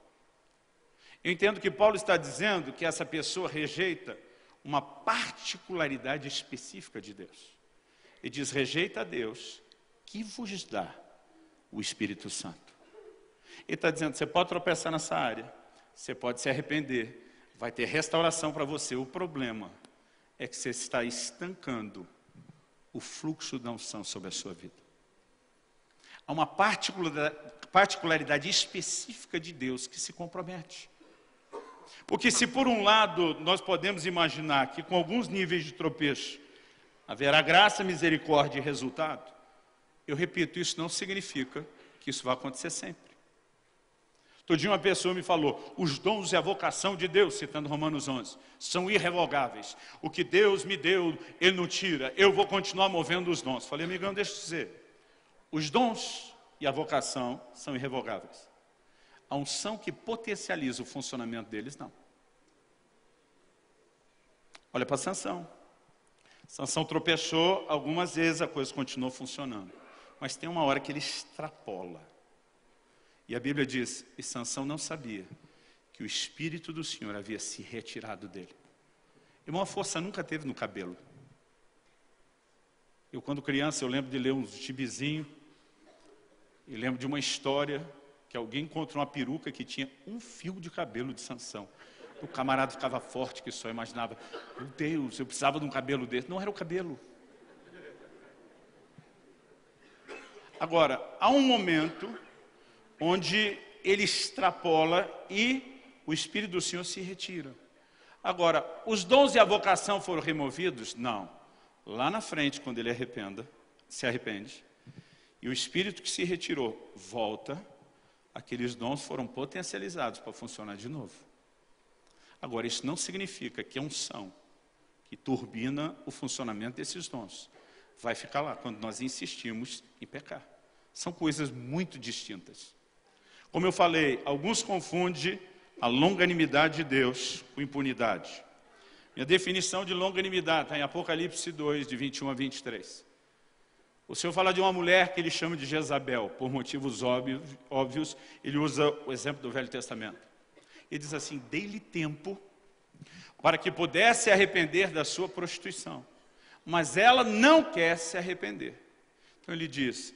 Eu entendo que Paulo está dizendo que essa pessoa rejeita uma particularidade específica de Deus. Ele diz, rejeita a Deus, que vos dá o Espírito Santo. Ele está dizendo, você pode tropeçar nessa área, você pode se arrepender, vai ter restauração para você. O problema é que você está estancando o fluxo da unção sobre a sua vida. Há uma particularidade específica de Deus que se compromete. Porque se por um lado nós podemos imaginar que com alguns níveis de tropeço haverá graça, misericórdia e resultado, eu repito, isso não significa que isso vai acontecer sempre. Outro dia uma pessoa me falou, os dons e a vocação de Deus, citando Romanos 11, são irrevogáveis. O que Deus me deu, Ele não tira. Eu vou continuar movendo os dons. Falei, amigão, deixa eu dizer. Os dons e a vocação são irrevogáveis. A unção que potencializa o funcionamento deles, não. Olha para Sansão. Sansão tropeçou algumas vezes, a coisa continuou funcionando. Mas tem uma hora que ele extrapola. E a Bíblia diz, e Sansão não sabia que o Espírito do Senhor havia se retirado dele. Irmão, a força nunca teve no cabelo. Eu, quando criança, eu lembro de ler uns gibizinhos, e lembro de uma história que alguém encontrou uma peruca que tinha um fio de cabelo de Sansão. O camarada ficava forte, que só imaginava, meu Deus, eu precisava de um cabelo desse. Não era o cabelo. Agora, há um momento onde ele extrapola e o Espírito do Senhor se retira. Agora, os dons e a vocação foram removidos? Não. Lá na frente, quando ele se arrepende, e o Espírito que se retirou volta, aqueles dons foram potencializados para funcionar de novo. Agora, isso não significa que a unção que turbina o funcionamento desses dons vai ficar lá quando nós insistimos em pecar. São coisas muito distintas. Como eu falei, alguns confundem a longanimidade de Deus com impunidade. Minha definição de longanimidade está em Apocalipse 2, de 21 a 23. O Senhor fala de uma mulher que ele chama de Jezabel, por motivos óbvios, ele usa o exemplo do Velho Testamento. Ele diz assim, dei-lhe tempo para que pudesse se arrepender da sua prostituição, mas ela não quer se arrepender. Então ele diz,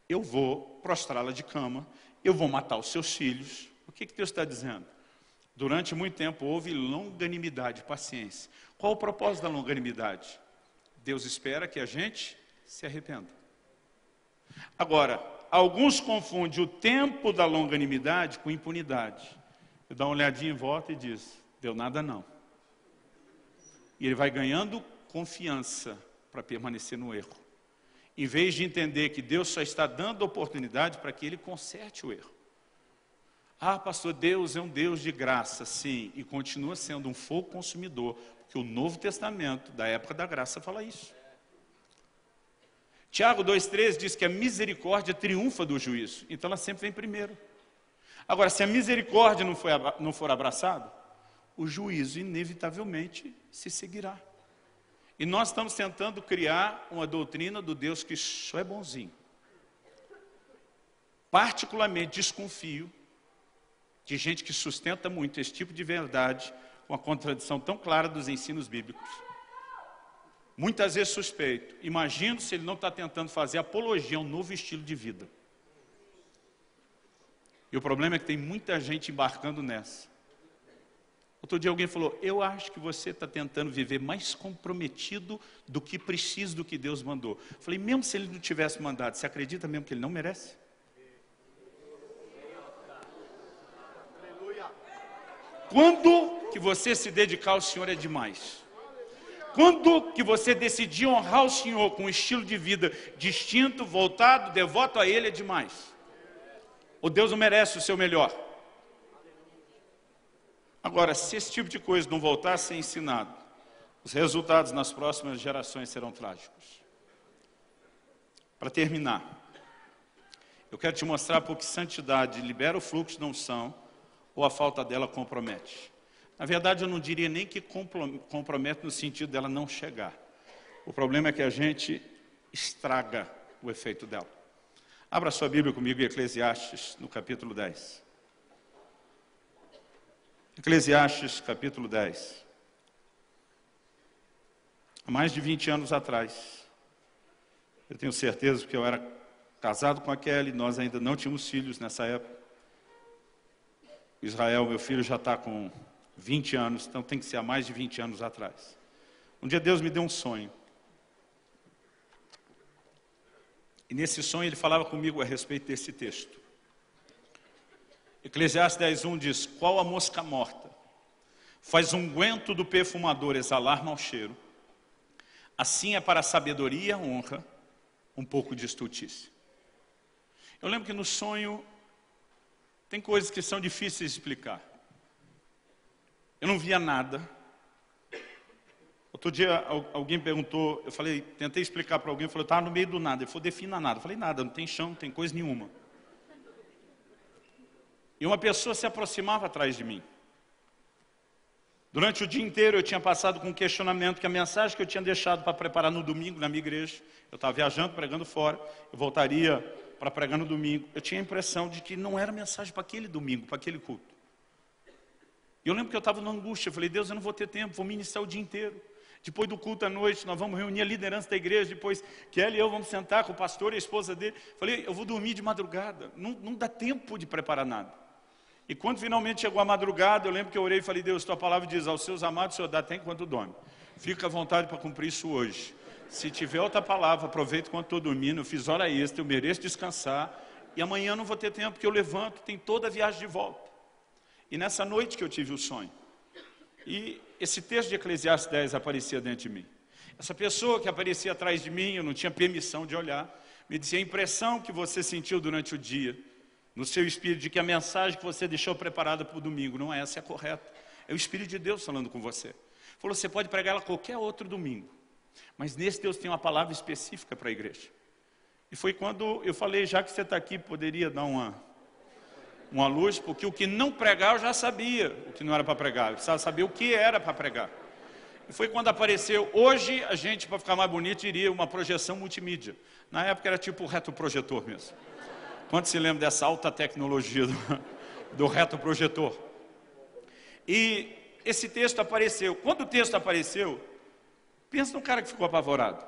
eu vou prostrá-la de cama, eu vou matar os seus filhos. O que Deus está dizendo? Durante muito tempo houve longanimidade, paciência. Qual o propósito da longanimidade? Deus espera que a gente se arrependa. Agora, alguns confundem o tempo da longanimidade com impunidade. Ele dá uma olhadinha em volta e diz, deu nada não. E ele vai ganhando confiança para permanecer no erro. Em vez de entender que Deus só está dando oportunidade para que ele conserte o erro. Ah, pastor, Deus é um Deus de graça, sim, e continua sendo um fogo consumidor, porque o Novo Testamento, da época da graça, fala isso. Tiago 2,13 diz que a misericórdia triunfa do juízo, então ela sempre vem primeiro. Agora, se a misericórdia não for abraçada, o juízo inevitavelmente se seguirá. E nós estamos tentando criar uma doutrina do Deus que só é bonzinho. Particularmente desconfio de gente que sustenta muito esse tipo de verdade com a contradição tão clara dos ensinos bíblicos. Muitas vezes suspeito. Imagino se ele não está tentando fazer apologia a um novo estilo de vida. E o problema é que tem muita gente embarcando nessa. Outro dia alguém falou, eu acho que você está tentando viver mais comprometido do que precisa do que Deus mandou. Eu falei, mesmo se ele não tivesse mandado, você acredita mesmo que ele não merece? Quando que você se dedicar ao Senhor é demais? Quando que você decidir honrar o Senhor com um estilo de vida distinto, voltado, devoto a Ele é demais? Ou Deus não merece o seu melhor? Agora, se esse tipo de coisa não voltar a ser ensinado, os resultados nas próximas gerações serão trágicos. Para terminar, eu quero te mostrar porque santidade libera o fluxo da unção ou a falta dela compromete. Na verdade, eu não diria nem que compromete no sentido dela não chegar. O problema é que a gente estraga o efeito dela. Abra sua Bíblia comigo em Eclesiastes, no capítulo 10. Eclesiastes, capítulo 10. Há mais de 20 anos atrás, eu tenho certeza que eu era casado com a Kelly, nós ainda não tínhamos filhos nessa época. Israel, meu filho, já está com 20 anos, então tem que ser há mais de 20 anos atrás. Um dia Deus me deu um sonho. E nesse sonho ele falava comigo a respeito desse texto. Eclesiastes 10:1 diz, qual a mosca morta faz unguento do perfumador exalar mau cheiro, assim é para a sabedoria e a honra um pouco de estultícia. Eu lembro que no sonho tem coisas que são difíceis de explicar. Eu não via nada. Outro dia alguém perguntou, eu falei, tentei explicar para alguém, falou, estava no meio do nada. Ele falou, defina nada. Eu falei, nada, não tem chão, não tem coisa nenhuma. E uma pessoa se aproximava atrás de mim. Durante o dia inteiro eu tinha passado com um questionamento, que a mensagem que eu tinha deixado para preparar no domingo na minha igreja, eu estava viajando, pregando fora, eu voltaria para pregar no domingo, eu tinha a impressão de que não era mensagem para aquele domingo, para aquele culto. E eu lembro que eu estava na angústia, eu falei, Deus, eu não vou ter tempo, vou ministrar o dia inteiro. Depois do culto à noite, nós vamos reunir a liderança da igreja, depois Kelly e eu vamos sentar com o pastor e a esposa dele. Falei, eu vou dormir de madrugada, não dá tempo de preparar nada. E quando finalmente chegou a madrugada, eu lembro que eu orei e falei, Deus, tua palavra diz, aos seus amados o Senhor dá até enquanto dorme. Fica à vontade para cumprir isso hoje. Se tiver outra palavra, aproveita enquanto estou dormindo, eu fiz hora extra, eu mereço descansar, e amanhã não vou ter tempo, porque eu levanto, tem toda a viagem de volta. E nessa noite que eu tive o sonho, e esse texto de Eclesiastes 10 aparecia dentro de mim. Essa pessoa que aparecia atrás de mim, eu não tinha permissão de olhar, me dizia, a impressão que você sentiu durante o dia, no seu espírito, de que a mensagem que você deixou preparada para o domingo, não é essa, é correta. É o Espírito de Deus falando com você. Falou, você pode pregar ela qualquer outro domingo, mas nesse Deus tem uma palavra específica para a igreja. E foi quando eu falei, já que você está aqui, poderia dar uma luz, porque o que não pregar eu já sabia, o que não era para pregar, eu precisava saber o que era para pregar. E foi quando apareceu, hoje a gente, para ficar mais bonito, diria uma projeção multimídia. Na época era tipo o retroprojetor mesmo. Quanto se lembra dessa alta tecnologia do retroprojetor? E esse texto apareceu. Quando o texto apareceu, pensa no cara que ficou apavorado.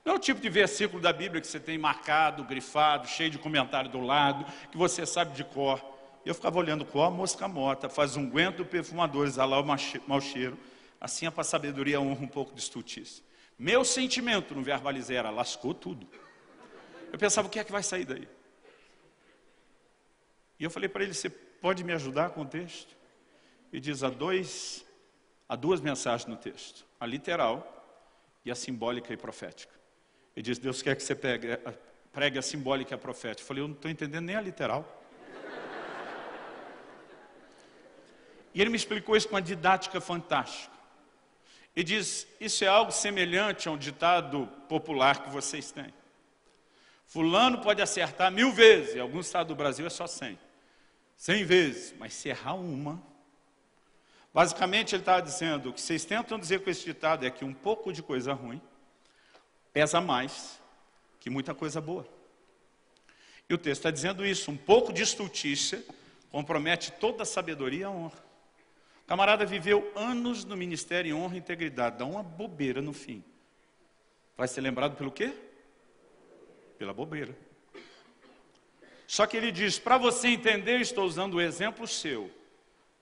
Não é o tipo de versículo da Bíblia que você tem marcado, grifado, cheio de comentário do lado, que você sabe de cor. Eu ficava olhando qual a mosca morta, faz unguento perfumador, exalar o mau cheiro. Assim é para a sabedoria, a honra, um pouco de estultice. Meu sentimento, não verbalizei, era lascou tudo. Eu pensava, o que é que vai sair daí? E eu falei para ele, você pode me ajudar com o texto? E diz, há duas mensagens no texto. A literal e a simbólica e profética. Ele diz, Deus quer que você pregue a simbólica e a profética. Eu falei, eu não estou entendendo nem a literal. E ele me explicou isso com uma didática fantástica. Ele diz, isso é algo semelhante a um ditado popular que vocês têm. Fulano pode acertar 1000 vezes, em alguns estados do Brasil é só 100. 100 vezes, mas se errar uma... Basicamente ele estava dizendo, o que vocês tentam dizer com esse ditado é que um pouco de coisa ruim pesa mais que muita coisa boa. E o texto está dizendo isso, um pouco de estultícia compromete toda a sabedoria e a honra. O camarada viveu anos no ministério em honra e integridade, dá uma bobeira no fim. Vai ser lembrado pelo quê? Pela bobeira. Só que ele diz, para você entender, eu estou usando o exemplo seu.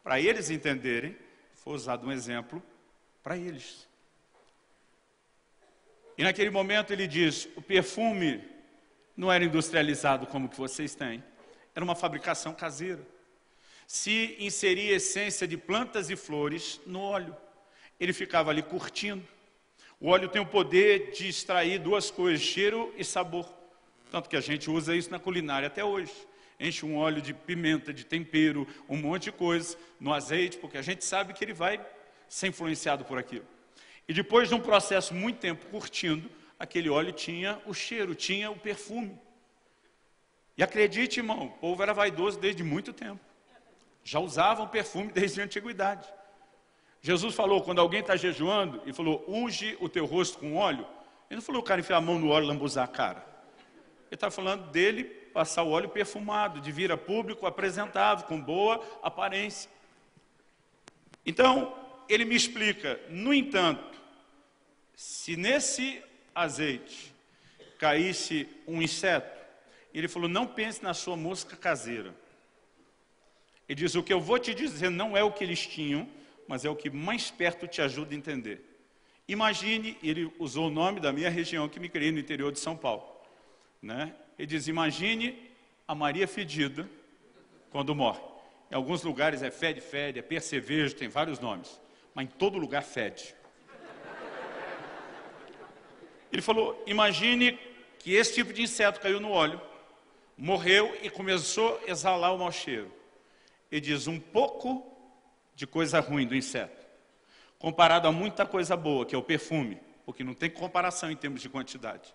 Para eles entenderem, foi usado um exemplo para eles. E naquele momento ele diz, o perfume não era industrializado como que vocês têm, era uma fabricação caseira. Se inseria essência de plantas e flores no óleo. Ele ficava ali curtindo. O óleo tem o poder de extrair duas coisas, cheiro e sabor. Tanto que a gente usa isso na culinária até hoje. Enche um óleo de pimenta, de tempero, um monte de coisa no azeite, porque a gente sabe que ele vai ser influenciado por aquilo. E depois de um processo muito tempo curtindo, aquele óleo tinha o cheiro, tinha o perfume. E acredite, irmão, o povo era vaidoso desde muito tempo. Já usavam perfume desde a antiguidade. Jesus falou, quando alguém está jejuando, e falou, unge o teu rosto com óleo. Ele não falou o cara enfiar a mão no óleo e lambuzar a cara. Ele está falando dele passar o óleo perfumado, de vir a público apresentável, com boa aparência. Então, ele me explica, no entanto, se nesse azeite caísse um inseto, ele falou, não pense na sua mosca caseira. Ele diz, o que eu vou te dizer não é o que eles tinham, mas é o que mais perto te ajuda a entender. Imagine, ele usou o nome da minha região que me criei no interior de São Paulo. Né? Ele diz, imagine a Maria fedida quando morre. Em alguns lugares é fede, é percevejo, tem vários nomes. Mas em todo lugar fede. Ele falou, imagine que esse tipo de inseto caiu no óleo, morreu e começou a exalar o mau cheiro. Ele diz, um pouco de coisa ruim do inseto, comparado a muita coisa boa, que é o perfume, porque não tem comparação em termos de quantidade.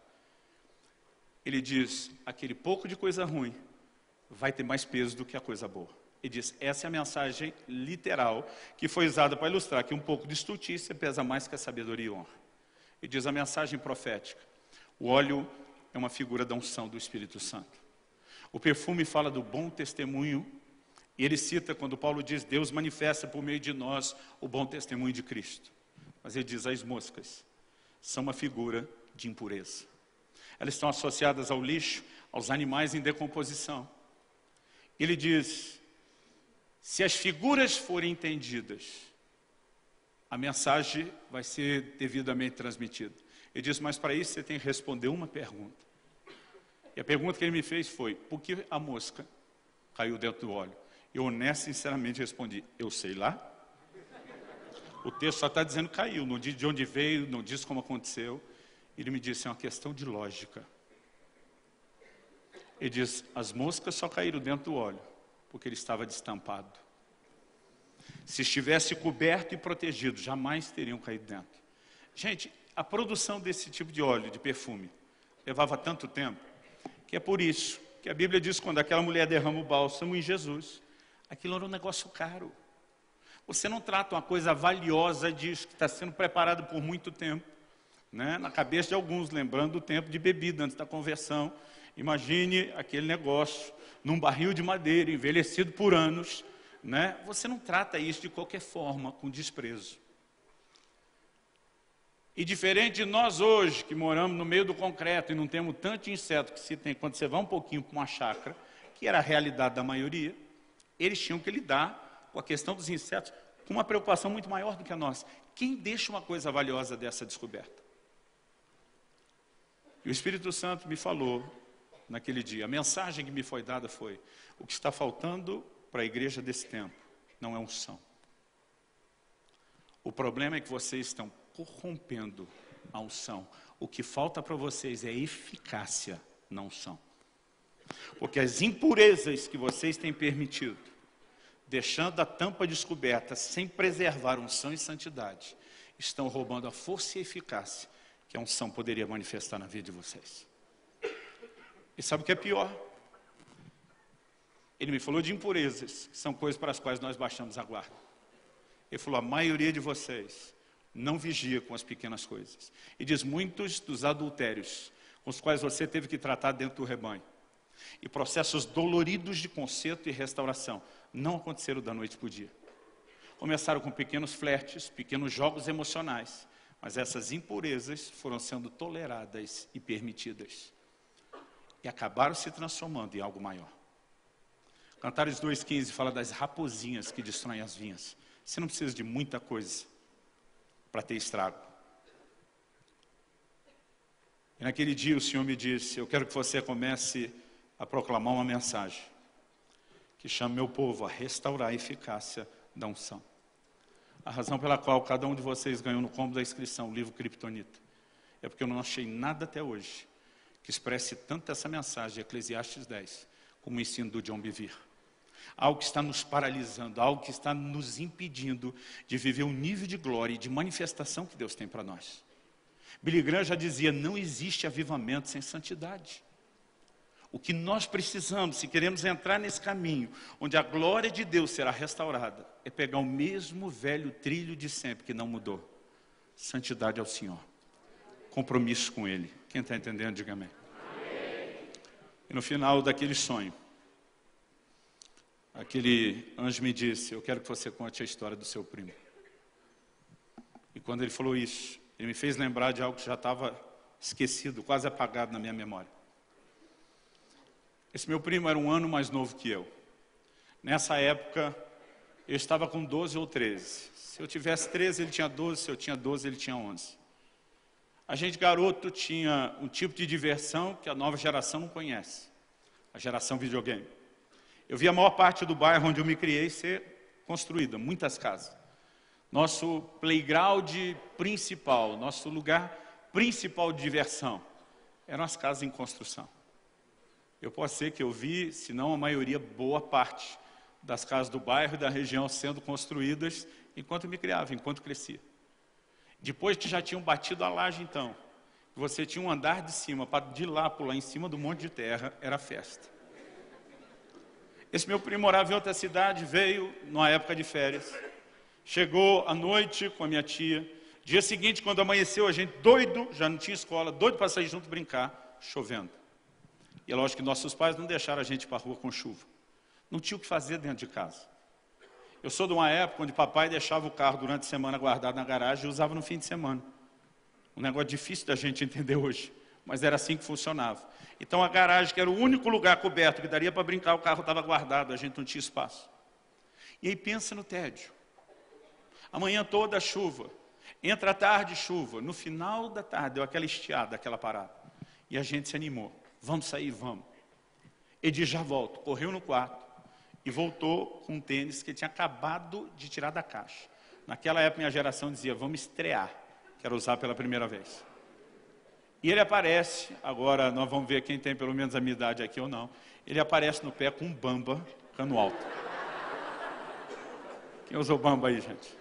Ele diz, aquele pouco de coisa ruim vai ter mais peso do que a coisa boa. Ele diz, essa é a mensagem literal que foi usada para ilustrar que um pouco de estultícia pesa mais que a sabedoria e honra. Ele diz a mensagem profética, o óleo é uma figura da unção do Espírito Santo. O perfume fala do bom testemunho, e ele cita quando Paulo diz, Deus manifesta por meio de nós o bom testemunho de Cristo. Mas ele diz, as moscas são uma figura de impureza. Elas estão associadas ao lixo, aos animais em decomposição. Ele diz, se as figuras forem entendidas, a mensagem vai ser devidamente transmitida. Ele diz, mas para isso você tem que responder uma pergunta. E a pergunta que ele me fez foi, por que a mosca caiu dentro do óleo? Eu honesto e sinceramente respondi, eu sei lá. O texto só está dizendo caiu, não diz de onde veio, não diz como aconteceu. Ele me disse, é uma questão de lógica. Ele diz, as moscas só caíram dentro do óleo, porque ele estava destampado. Se estivesse coberto e protegido, jamais teriam caído dentro. Gente, a produção desse tipo de óleo, de perfume, levava tanto tempo, que é por isso que a Bíblia diz, quando aquela mulher derrama o bálsamo em Jesus, aquilo era um negócio caro. Você não trata uma coisa valiosa disso, que está sendo preparado por muito tempo. Né? Na cabeça de alguns, lembrando do tempo de bebida antes da conversão. Imagine aquele negócio num barril de madeira, envelhecido por anos. Né? Você não trata isso de qualquer forma, com desprezo. E diferente de nós hoje, que moramos no meio do concreto e não temos tanto inseto que se tem quando você vai um pouquinho para uma chácara, que era a realidade da maioria, eles tinham que lidar com a questão dos insetos com uma preocupação muito maior do que a nossa. Quem deixa uma coisa valiosa dessa descoberta? E o Espírito Santo me falou naquele dia, a mensagem que me foi dada foi: o que está faltando para a igreja desse tempo não é unção. O problema é que vocês estão corrompendo a unção. O que falta para vocês é eficácia na unção. Porque as impurezas que vocês têm permitido, deixando a tampa descoberta, sem preservar unção e santidade, estão roubando a força e eficácia que a unção poderia manifestar na vida de vocês. E sabe o que é pior? Ele me falou de impurezas, que são coisas para as quais nós baixamos a guarda. Ele falou: a maioria de vocês não vigia com as pequenas coisas. E diz: muitos dos adultérios com os quais você teve que tratar dentro do rebanho, e processos doloridos de conserto e restauração, não aconteceram da noite para o dia. Começaram com pequenos flertes, pequenos jogos emocionais, mas essas impurezas foram sendo toleradas e permitidas. E acabaram se transformando em algo maior. Cantares 2,15 fala das raposinhas que destroem as vinhas. Você não precisa de muita coisa para ter estrago. E naquele dia o Senhor me disse: eu quero que você comece a proclamar uma mensagem que chame meu povo a restaurar a eficácia da unção. A razão pela qual cada um de vocês ganhou no combo da inscrição o livro Kryptonita é porque eu não achei nada até hoje que expresse tanto essa mensagem de Eclesiastes 10 como o ensino do John Bevere. Algo que está nos paralisando, algo que está nos impedindo de viver o nível de glória e de manifestação que Deus tem para nós. Billy Graham já dizia: não existe avivamento sem santidade. O que nós precisamos, se queremos entrar nesse caminho, onde a glória de Deus será restaurada, é pegar o mesmo velho trilho de sempre, que não mudou. Santidade ao Senhor. Compromisso com Ele. Quem está entendendo, diga amém. E no final daquele sonho, aquele anjo me disse: eu quero que você conte a história do seu primo. E quando ele falou isso, ele me fez lembrar de algo que já estava esquecido, quase apagado na minha memória. Esse meu primo era um ano mais novo que eu. Nessa época, eu estava com 12 ou 13. Se eu tivesse 13, ele tinha 12. Se eu tinha 12, ele tinha 11. A gente, garoto, tinha um tipo de diversão que a nova geração não conhece. A geração videogame. Eu vi a maior parte do bairro onde eu me criei ser construída, muitas casas. Nosso playground principal, nosso lugar principal de diversão, eram as casas em construção. Eu posso dizer que eu vi, se não a maioria, boa parte das casas do bairro e da região sendo construídas enquanto eu me criava, enquanto crescia. Depois que já tinham batido a laje, então, você tinha um andar de cima, para de lá pular em cima do monte de terra, era festa. Esse meu primo morava em outra cidade, veio numa época de férias, chegou à noite com a minha tia. Dia seguinte, quando amanheceu, a gente doido, já não tinha escola, doido para sair junto brincar, chovendo. E é lógico que nossos pais não deixaram a gente ir para a rua com chuva. Não tinha o que fazer dentro de casa. Eu sou de uma época onde papai deixava o carro durante a semana guardado na garagem e usava no fim de semana. Um negócio difícil da gente entender hoje, mas era assim que funcionava. Então a garagem, que era o único lugar coberto que daria para brincar, o carro estava guardado, a gente não tinha espaço. E aí pensa no tédio. Amanhã toda chuva, entra a tarde chuva, no final da tarde deu aquela estiada, aquela parada. E a gente se animou. Vamos sair, vamos. Ele já volto. Correu no quarto e voltou com um tênis que ele tinha acabado de tirar da caixa. Naquela época, minha geração dizia: vamos estrear. Quero usar pela primeira vez. E ele aparece, agora nós vamos ver quem tem pelo menos a minha idade aqui ou não. Ele aparece no pé com um bamba, cano alto. Quem usou bamba aí, gente?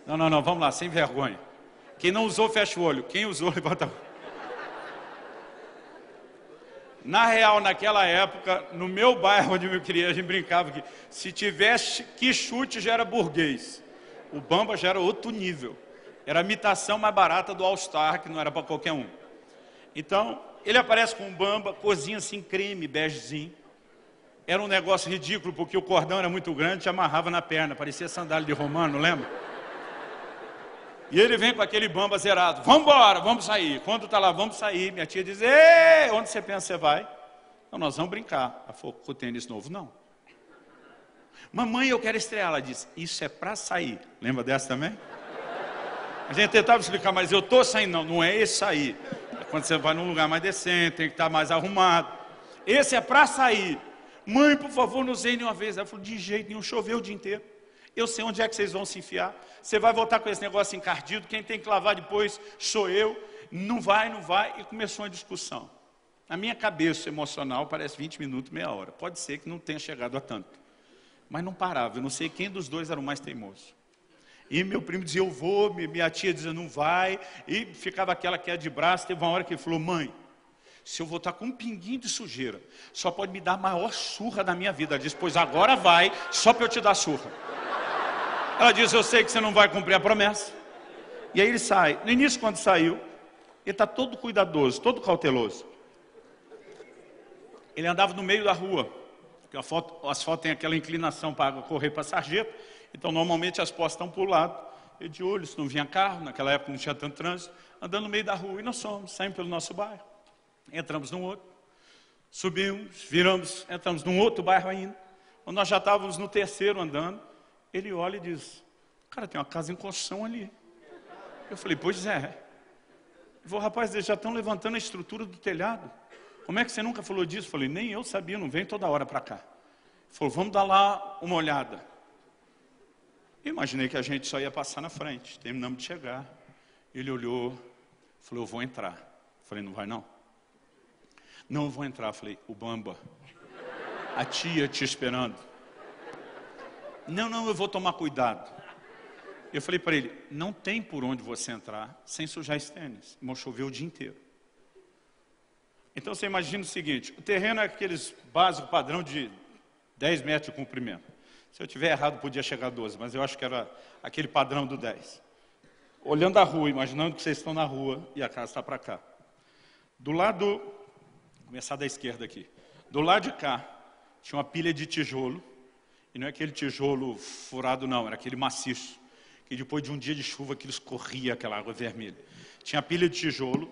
Não, vamos lá, sem vergonha. Quem não usou, fecha o olho. Quem usou, levanta a mão. Na real, naquela época, no meu bairro onde eu me criei, a gente brincava que se tivesse que chute já era burguês. O bamba já era outro nível. Era a imitação mais barata do All Star, que não era para qualquer um. Então, ele aparece com um bamba, cozinha assim, creme, begezinho. Era um negócio ridículo, porque o cordão era muito grande, te amarrava na perna, parecia sandália de romano, lembra? E ele vem com aquele bamba zerado. Vamos embora, vamos sair. Quando está lá, vamos sair, minha tia diz, ei, onde você pensa que você vai? Não, nós vamos brincar. Ela falou, com o tênis novo, não. Mamãe, eu quero estrear. Ela disse, isso é para sair. Lembra dessa também? A gente tentava explicar, mas eu estou saindo. Não, não é esse sair. É quando você vai num lugar mais decente, tem que estar mais arrumado. Esse é para sair. Mãe, por favor, não usei nenhuma vez. Ela falou, de jeito nenhum, choveu o dia inteiro. Eu sei onde é que vocês vão se enfiar. Você vai voltar com esse negócio encardido, quem tem que lavar depois sou eu. Não vai, não vai. E começou uma discussão. Na minha cabeça emocional parece 20 minutos, meia hora. Pode ser que não tenha chegado a tanto. Mas não parava, eu não sei quem dos dois era o mais teimoso. E meu primo dizia, eu vou, minha tia dizia, não vai. E ficava aquela queda de braço. Teve uma hora que ele falou, mãe, se eu voltar com um pinguinho de sujeira, só pode me dar a maior surra da minha vida. Ela disse, pois agora vai, só para eu te dar surra. Ela disse, eu sei que você não vai cumprir a promessa. E aí ele sai. No início, quando saiu, ele está todo cuidadoso, todo cauteloso. Ele andava no meio da rua, porque o asfalto tem aquela inclinação para a água correr para a sarjeta, então normalmente as postes estão para o lado. Ele de olho, se não vinha carro, naquela época não tinha tanto trânsito, andando no meio da rua. E nós saímos pelo nosso bairro, entramos num outro, subimos, viramos, entramos num outro bairro ainda. Quando nós já estávamos no terceiro andando, ele olha e diz, cara, tem uma casa em construção ali. Eu falei, pois é. Ele falou, rapaz, eles já estão levantando a estrutura do telhado. Como é que você nunca falou disso? Eu falei, nem eu sabia, não vem toda hora para cá. Ele falou, vamos dar lá uma olhada. Eu imaginei que a gente só ia passar na frente. Terminamos de chegar. Ele olhou, falou, eu vou entrar. Eu falei, não vai não? Não, eu vou entrar. Eu falei, o Bamba, a tia te esperando. Não, não, eu vou tomar cuidado. Eu falei para ele, não tem por onde você entrar sem sujar esse tênis. Irmão, choveu o dia inteiro. Então você imagina o seguinte, o terreno é aqueles básico padrão de 10 metros de comprimento. Se eu tiver errado, podia chegar a 12, mas eu acho que era aquele padrão do 10. Olhando a rua, imaginando que vocês estão na rua e a casa está para cá. Do lado, vou começar da esquerda aqui. Do lado de cá, tinha uma pilha de tijolo. E não é aquele tijolo furado, não, era aquele maciço. Que depois de um dia de chuva, aquilo escorria, aquela água vermelha. Tinha a pilha de tijolo.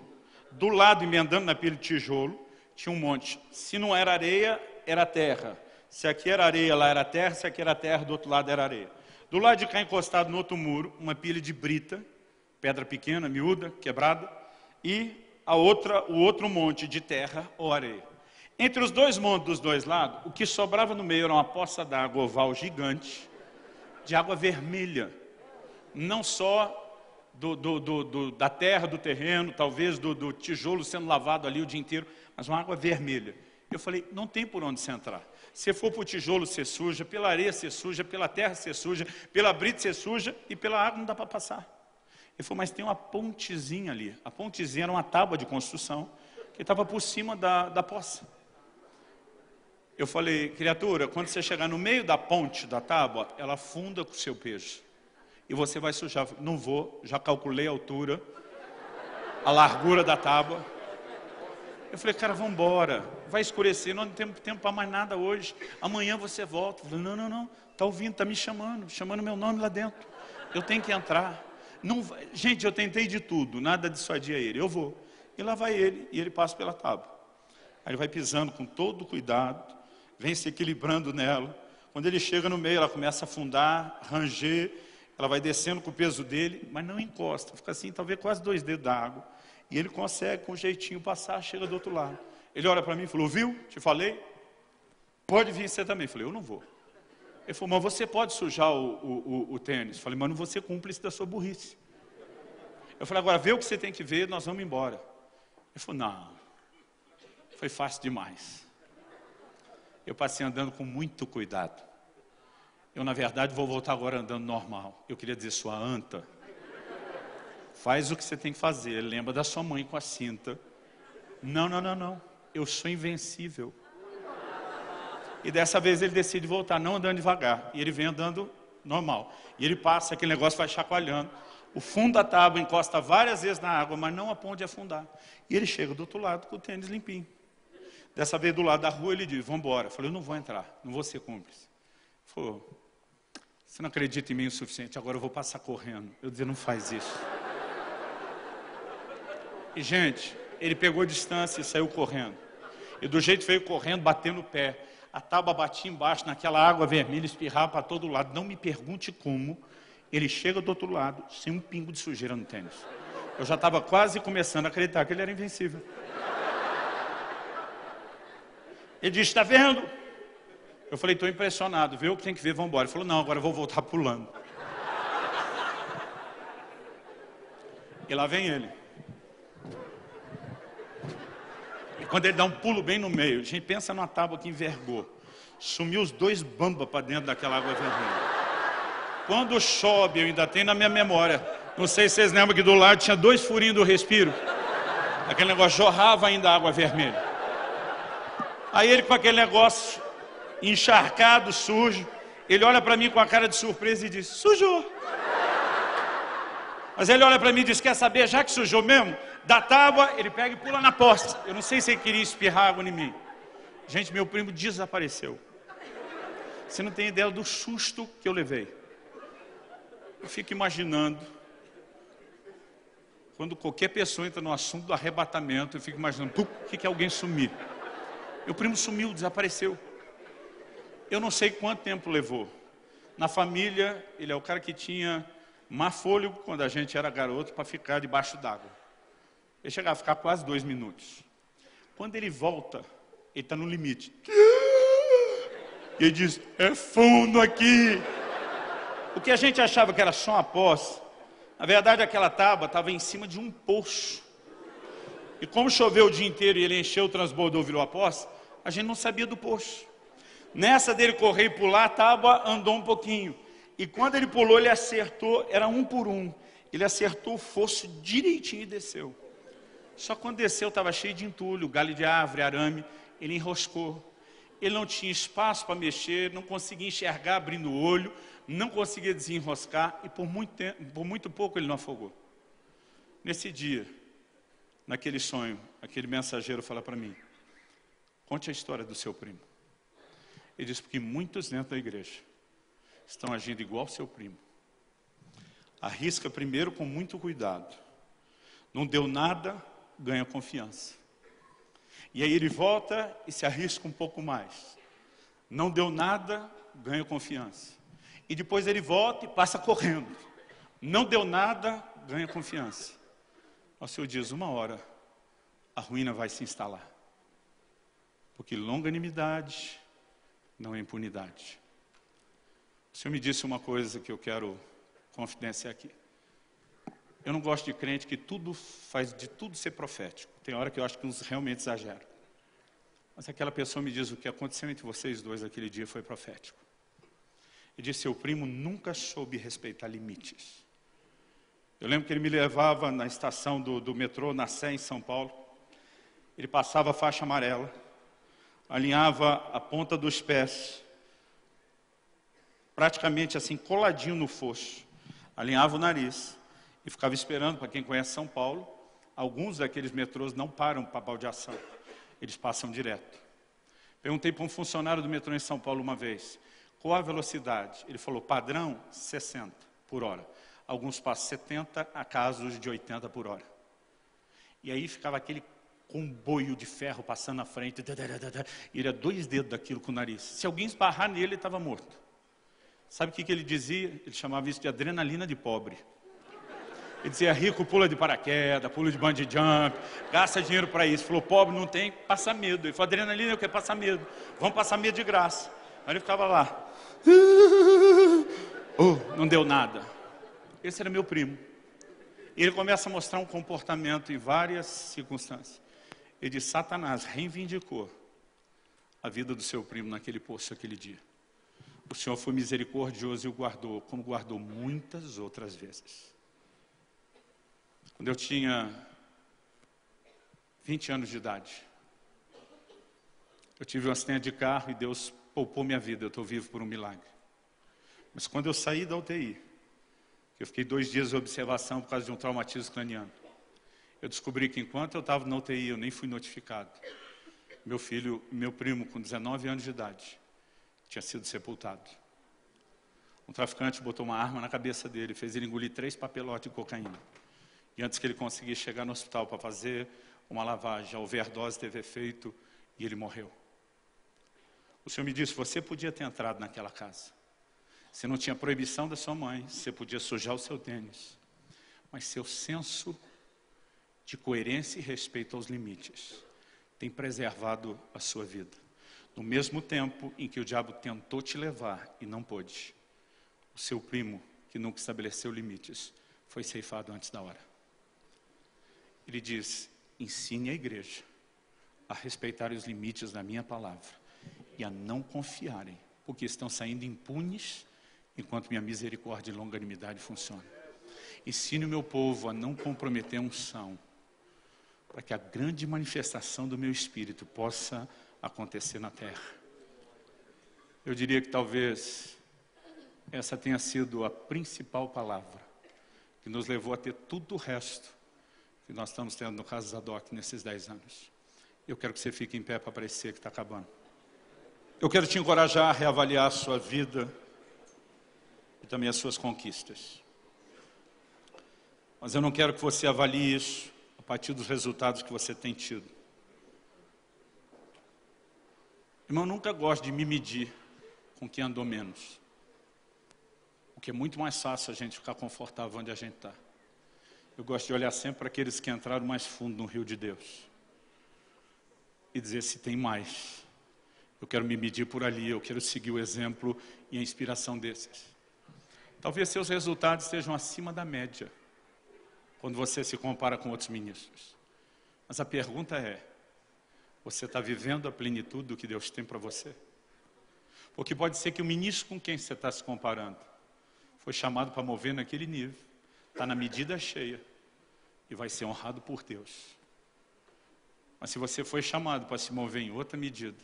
Do lado, emendando na pilha de tijolo, tinha um monte. Se não era areia, era terra. Se aqui era areia, lá era terra. Se aqui era terra, do outro lado era areia. Do lado de cá, encostado no outro muro, uma pilha de brita, pedra pequena, miúda, quebrada. E o outro monte de terra ou areia. Entre os dois montes dos dois lados, o que sobrava no meio era uma poça d'água oval gigante, de água vermelha. Não só da terra, do terreno, talvez do tijolo sendo lavado ali o dia inteiro, mas uma água vermelha. Eu falei, não tem por onde você entrar. Se for para o tijolo ser suja, pela areia ser suja, pela terra ser suja, pela brita ser suja e pela água não dá para passar. Ele falou, mas tem uma pontezinha ali. A pontezinha era uma tábua de construção que estava por cima da poça. Eu falei, criatura, quando você chegar no meio da ponte da tábua, ela afunda com o seu peso. E você vai sujar. Não vou, já calculei a altura, a largura da tábua. Eu falei, cara, vamos embora. Vai escurecer, nós não temos tempo para mais nada hoje. Amanhã você volta. Eu falei, não, está ouvindo, está me chamando meu nome lá dentro. Eu tenho que entrar. Não, gente, eu tentei de tudo, nada dissuadia ele. Eu vou. E lá vai ele, e ele passa pela tábua. Aí ele vai pisando com todo cuidado, vem se equilibrando nela. Quando ele chega no meio, ela começa a afundar, ranger, ela vai descendo com o peso dele, mas não encosta, fica assim, talvez quase 2 dedos d'água. E ele consegue, com um jeitinho, passar, chega do outro lado. Ele olha para mim e falou, viu, te falei? Pode vir você também. Eu falei, eu não vou. Ele falou, mas você pode sujar o tênis. Eu falei, mas não vou ser cúmplice da sua burrice. Eu falei, agora vê o que você tem que ver, nós vamos embora. Ele falou, não, foi fácil demais. Eu passei andando com muito cuidado. Eu, na verdade, vou voltar agora andando normal. Eu queria dizer, sua anta, faz o que você tem que fazer. Lembra da sua mãe com a cinta. Não. Eu sou invencível. E dessa vez ele decide voltar, não andando devagar. E ele vem andando normal. E ele passa, aquele negócio vai chacoalhando. O fundo da tábua encosta várias vezes na água, mas não a ponto de afundar. E ele chega do outro lado com o tênis limpinho. Dessa vez do lado da rua ele diz, vamos embora. Eu falei, eu não vou entrar, não vou ser cúmplice. Ele falou, Você não acredita em mim o suficiente, agora eu vou passar correndo. Eu dizia, não faz isso. E, gente, ele pegou distância e saiu correndo. E do jeito que veio correndo, batendo o pé. A tábua batia embaixo, naquela água vermelha, espirrava para todo lado. Não me pergunte como. Ele chega do outro lado, sem um pingo de sujeira no tênis. Eu já estava quase começando a acreditar que ele era invencível. Ele disse, está vendo? Eu falei, estou impressionado, vê o que tem que ver, vamos embora. Ele falou, não, agora eu vou voltar pulando. E lá vem ele. E quando ele dá um pulo bem no meio, a gente pensa numa tábua que envergou. Sumiu os 2 bambas para dentro daquela água vermelha. Quando chove, eu ainda tenho na minha memória. Não sei se vocês lembram que do lado tinha 2 furinhos do respiro. Aquele negócio jorrava ainda água vermelha. Aí ele com aquele negócio encharcado, sujo, ele olha para mim com a cara de surpresa e diz, sujou. Mas ele olha para mim e diz, quer saber, já que sujou mesmo, da tábua, ele pega e pula na poça. Eu não sei se ele queria espirrar água em mim. Gente, meu primo desapareceu. Você não tem ideia do susto que eu levei. Eu fico imaginando, quando qualquer pessoa entra no assunto do arrebatamento, eu fico imaginando, o que é alguém sumir? Meu primo sumiu, desapareceu. Eu não sei quanto tempo levou. Na família, ele é o cara que tinha má fôlego quando a gente era garoto para ficar debaixo d'água. Ele chegava a ficar quase 2 minutos. Quando ele volta, ele está no limite. E ele diz, é fundo aqui. O que a gente achava que era só uma poça, na verdade aquela tábua estava em cima de um poço. E como choveu o dia inteiro e ele encheu, transbordou, virou a poça, a gente não sabia do poço. Nessa dele correr e pular, a tábua andou um pouquinho. E quando ele pulou, ele acertou, era 1 por 1. Ele acertou o fosso direitinho e desceu. Só quando desceu estava cheio de entulho, galho de árvore, arame. Ele enroscou. Ele não tinha espaço para mexer, não conseguia enxergar abrindo o olho, não conseguia desenroscar e por muito pouco ele não afogou. Nesse dia, naquele sonho, aquele mensageiro fala para mim, conte a história do seu primo. Ele disse, porque muitos dentro da igreja estão agindo igual ao seu primo. Arrisca primeiro com muito cuidado. Não deu nada, ganha confiança. E aí ele volta e se arrisca um pouco mais. Não deu nada, ganha confiança. E depois ele volta e passa correndo. Não deu nada, ganha confiança. O Senhor diz, uma hora, a ruína vai se instalar. Porque longanimidade não é impunidade. O Senhor me disse uma coisa que eu quero confidenciar aqui. Eu não gosto de crente que faz de tudo ser profético. Tem hora que eu acho que uns realmente exageram. Mas aquela pessoa me diz, o que aconteceu entre vocês dois aquele dia foi profético. E disse, seu primo nunca soube respeitar limites. Eu lembro que ele me levava na estação do metrô, na Sé, em São Paulo. Ele passava a faixa amarela, alinhava a ponta dos pés, praticamente assim, coladinho no fosso, alinhava o nariz e ficava esperando. Para quem conhece São Paulo, alguns daqueles metrôs não param para baldeação, eles passam direto. Perguntei para um funcionário do metrô em São Paulo uma vez, qual a velocidade? Ele falou, padrão, 60 por hora. Alguns passam 70, a casos de 80 por hora. E aí ficava aquele comboio de ferro passando na frente, e ele era 2 dedos daquilo com o nariz. Se alguém esbarrar nele, ele estava morto. Sabe o que ele dizia? Ele chamava isso de adrenalina de pobre. Ele dizia, rico pula de paraquedas, pula de bungee jump, gasta dinheiro para isso. Falou, pobre não tem, passa medo. Ele falou, adrenalina eu quero passar medo. Vamos passar medo de graça. Aí ele ficava lá. Não deu nada. Esse era meu primo. E ele começa a mostrar um comportamento em várias circunstâncias. Ele diz, Satanás reivindicou a vida do seu primo naquele poço, aquele dia. O Senhor foi misericordioso e o guardou, como guardou muitas outras vezes. Quando eu tinha 20 anos de idade, eu tive um acidente de carro e Deus poupou minha vida, eu estou vivo por um milagre. Mas quando eu saí da UTI, eu fiquei 2 dias de observação por causa de um traumatismo craniano, eu descobri que enquanto eu estava na UTI, eu nem fui notificado. Meu primo, com 19 anos de idade, tinha sido sepultado. Um traficante botou uma arma na cabeça dele, fez ele engolir 3 papelotes de cocaína. E antes que ele conseguisse chegar no hospital para fazer uma lavagem, a overdose teve efeito e ele morreu. O Senhor me disse, você podia ter entrado naquela casa. Você não tinha proibição da sua mãe, você podia sujar o seu tênis. Mas seu senso de coerência e respeito aos limites tem preservado a sua vida. No mesmo tempo em que o diabo tentou te levar e não pôde, o seu primo, que nunca estabeleceu limites, foi ceifado antes da hora. Ele diz, ensine a igreja a respeitarem os limites da minha palavra e a não confiarem, porque estão saindo impunes enquanto minha misericórdia e longanimidade funcionam. Ensine o meu povo a não comprometer a unção, para que a grande manifestação do meu Espírito possa acontecer na terra. Eu diria que talvez essa tenha sido a principal palavra que nos levou a ter tudo o resto que nós estamos tendo no caso Zadok nesses 10 anos. Eu quero que você fique em pé para parecer que está acabando. Eu quero te encorajar a reavaliar a sua vida e também as suas conquistas. Mas eu não quero que você avalie isso a partir dos resultados que você tem tido. Irmão, eu nunca gosto de me medir com quem andou menos. Porque é muito mais fácil a gente ficar confortável onde a gente está. Eu gosto de olhar sempre para aqueles que entraram mais fundo no rio de Deus. E dizer se tem mais. Eu quero me medir por ali, eu quero seguir o exemplo e a inspiração desses. Talvez seus resultados estejam acima da média, quando você se compara com outros ministros. Mas a pergunta é, você está vivendo a plenitude do que Deus tem para você? Porque pode ser que o ministro com quem você está se comparando foi chamado para mover naquele nível, está na medida cheia e vai ser honrado por Deus. Mas se você foi chamado para se mover em outra medida,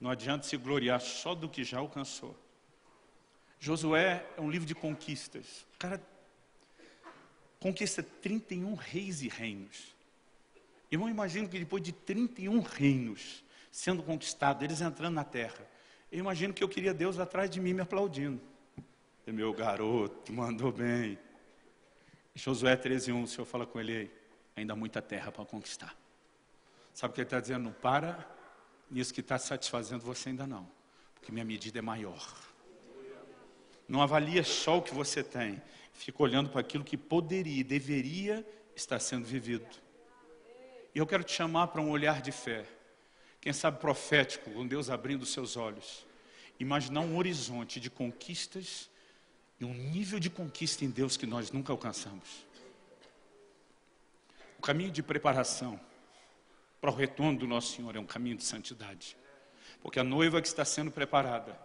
não adianta se gloriar só do que já alcançou. Josué é um livro de conquistas. O cara conquista 31 reis e reinos. Eu não imagino que depois de 31 reinos sendo conquistados, eles entrando na terra, eu imagino que eu queria Deus atrás de mim me aplaudindo. Meu garoto, mandou bem. Josué 13:1, o Senhor fala com ele aí, ainda há muita terra para conquistar. Sabe o que ele está dizendo? Não para nisso que está satisfazendo você ainda não, porque minha medida é maior. Não avalia só o que você tem, fica olhando para aquilo que poderia e deveria estar sendo vivido. E eu quero te chamar para um olhar de fé, quem sabe profético, com Deus abrindo os seus olhos, imaginar um horizonte de conquistas e um nível de conquista em Deus que nós nunca alcançamos. O caminho de preparação para o retorno do nosso Senhor é um caminho de santidade. Porque a noiva que está sendo preparada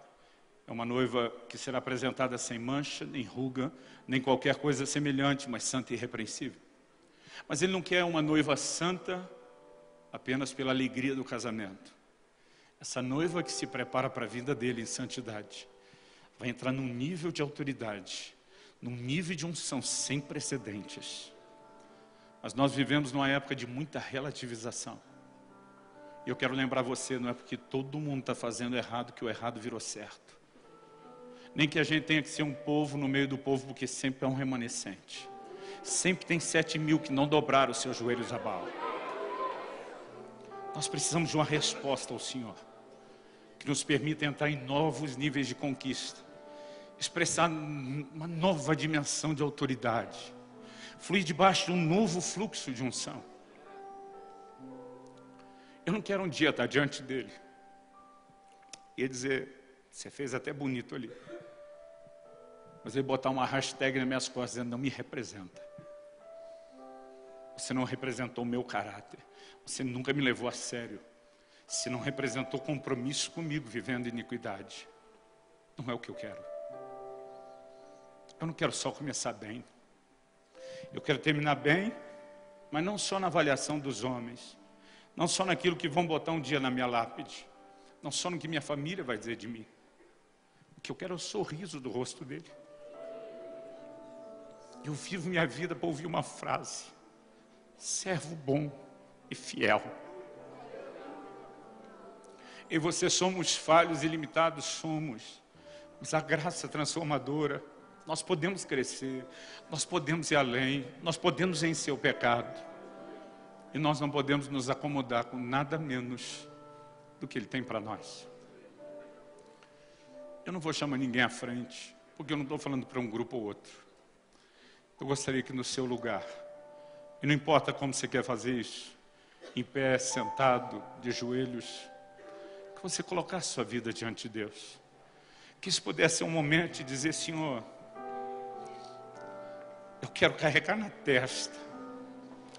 é uma noiva que será apresentada sem mancha, nem ruga, nem qualquer coisa semelhante, mas santa e irrepreensível. Mas ele não quer uma noiva santa apenas pela alegria do casamento. Essa noiva que se prepara para a vida dele em santidade vai entrar num nível de autoridade, num nível de unção sem precedentes. Mas nós vivemos numa época de muita relativização. E eu quero lembrar você, não é porque todo mundo está fazendo errado que o errado virou certo. Nem que a gente tenha que ser um povo no meio do povo, porque sempre é um remanescente. Sempre tem 7.000 que não dobraram os seus joelhos a Baal. Nós precisamos de uma resposta ao Senhor, que nos permita entrar em novos níveis de conquista, expressar uma nova dimensão de autoridade, fluir debaixo de um novo fluxo de unção. Eu não quero um dia estar diante dele e dizer, você fez até bonito ali, mas ele botar uma hashtag nas minhas costas dizendo, não me representa. Você não representou o meu caráter, você nunca me levou a sério, você não representou compromisso comigo vivendo iniquidade. Não é o que eu quero. Eu não quero só começar bem, eu quero terminar bem, mas não só na avaliação dos homens, não só naquilo que vão botar um dia na minha lápide, não só no que minha família vai dizer de mim. O que eu quero é o sorriso do rosto dele. Eu vivo minha vida para ouvir uma frase, servo bom e fiel. E você somos falhos e limitados, somos. Mas a graça transformadora, nós podemos crescer, nós podemos ir além, nós podemos vencer o pecado. E nós não podemos nos acomodar com nada menos do que Ele tem para nós. Eu não vou chamar ninguém à frente, porque eu não estou falando para um grupo ou outro. Eu gostaria que no seu lugar, e não importa como você quer fazer isso, em pé, sentado, de joelhos, que você colocasse sua vida diante de Deus. Que isso pudesse ser um momento de dizer: Senhor, eu quero carregar na testa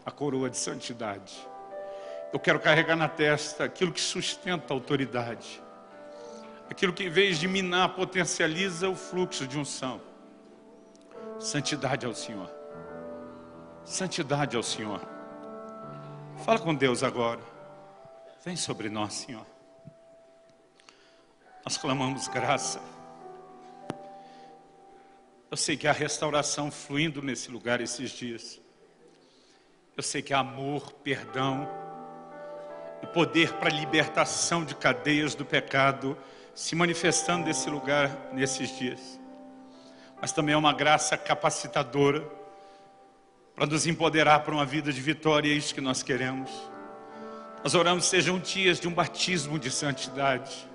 a coroa de santidade. Eu quero carregar na testa aquilo que sustenta a autoridade. Aquilo que, em vez de minar, potencializa o fluxo de unção. Santidade ao Senhor. Santidade ao Senhor. Fala com Deus agora. Vem sobre nós, Senhor. Nós clamamos graça. Eu sei que há restauração fluindo nesse lugar esses dias. Eu sei que há amor, perdão e poder para libertação de cadeias do pecado se manifestando nesse lugar nesses dias. Mas também é uma graça capacitadora para nos empoderar para uma vida de vitória. É isso que nós queremos. Nós oramos sejam dias de um batismo de santidade.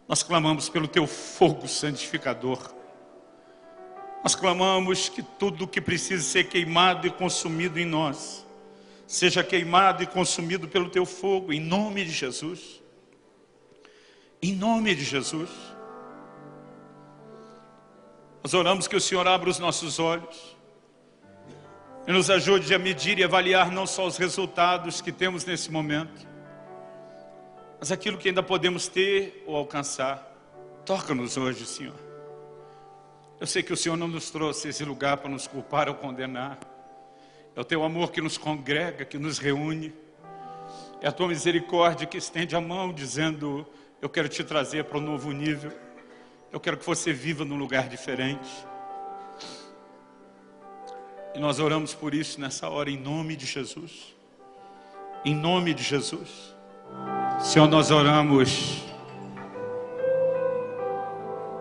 Nós clamamos pelo Teu fogo santificador. Nós clamamos que tudo que precisa ser queimado e consumido em nós seja queimado e consumido pelo Teu fogo, em nome de Jesus. Em nome de Jesus. Nós oramos que o Senhor abra os nossos olhos e nos ajude a medir e avaliar não só os resultados que temos nesse momento, mas aquilo que ainda podemos ter ou alcançar. Toca-nos hoje, Senhor. Eu sei que o Senhor não nos trouxe esse lugar para nos culpar ou condenar. É o Teu amor que nos congrega, que nos reúne. É a Tua misericórdia que estende a mão dizendo: eu quero te trazer para um novo nível. Eu quero que você viva num lugar diferente. E nós oramos por isso nessa hora, em nome de Jesus. Em nome de Jesus. Senhor, nós oramos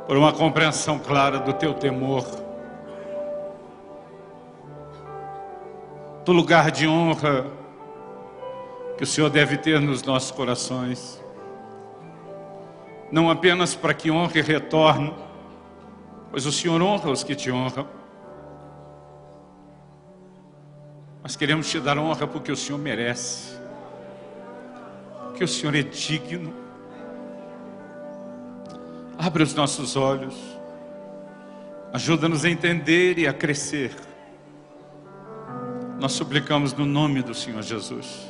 por uma compreensão clara do Teu temor, do lugar de honra que o Senhor deve ter nos nossos corações. Não apenas para que honra e retorne, pois o Senhor honra os que te honram, mas queremos te dar honra porque o Senhor merece, porque o Senhor é digno. Abre os nossos olhos, ajuda-nos a entender e a crescer. Nós suplicamos no nome do Senhor Jesus.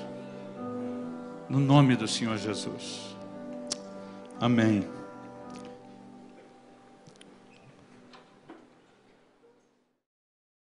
No nome do Senhor Jesus. Amém.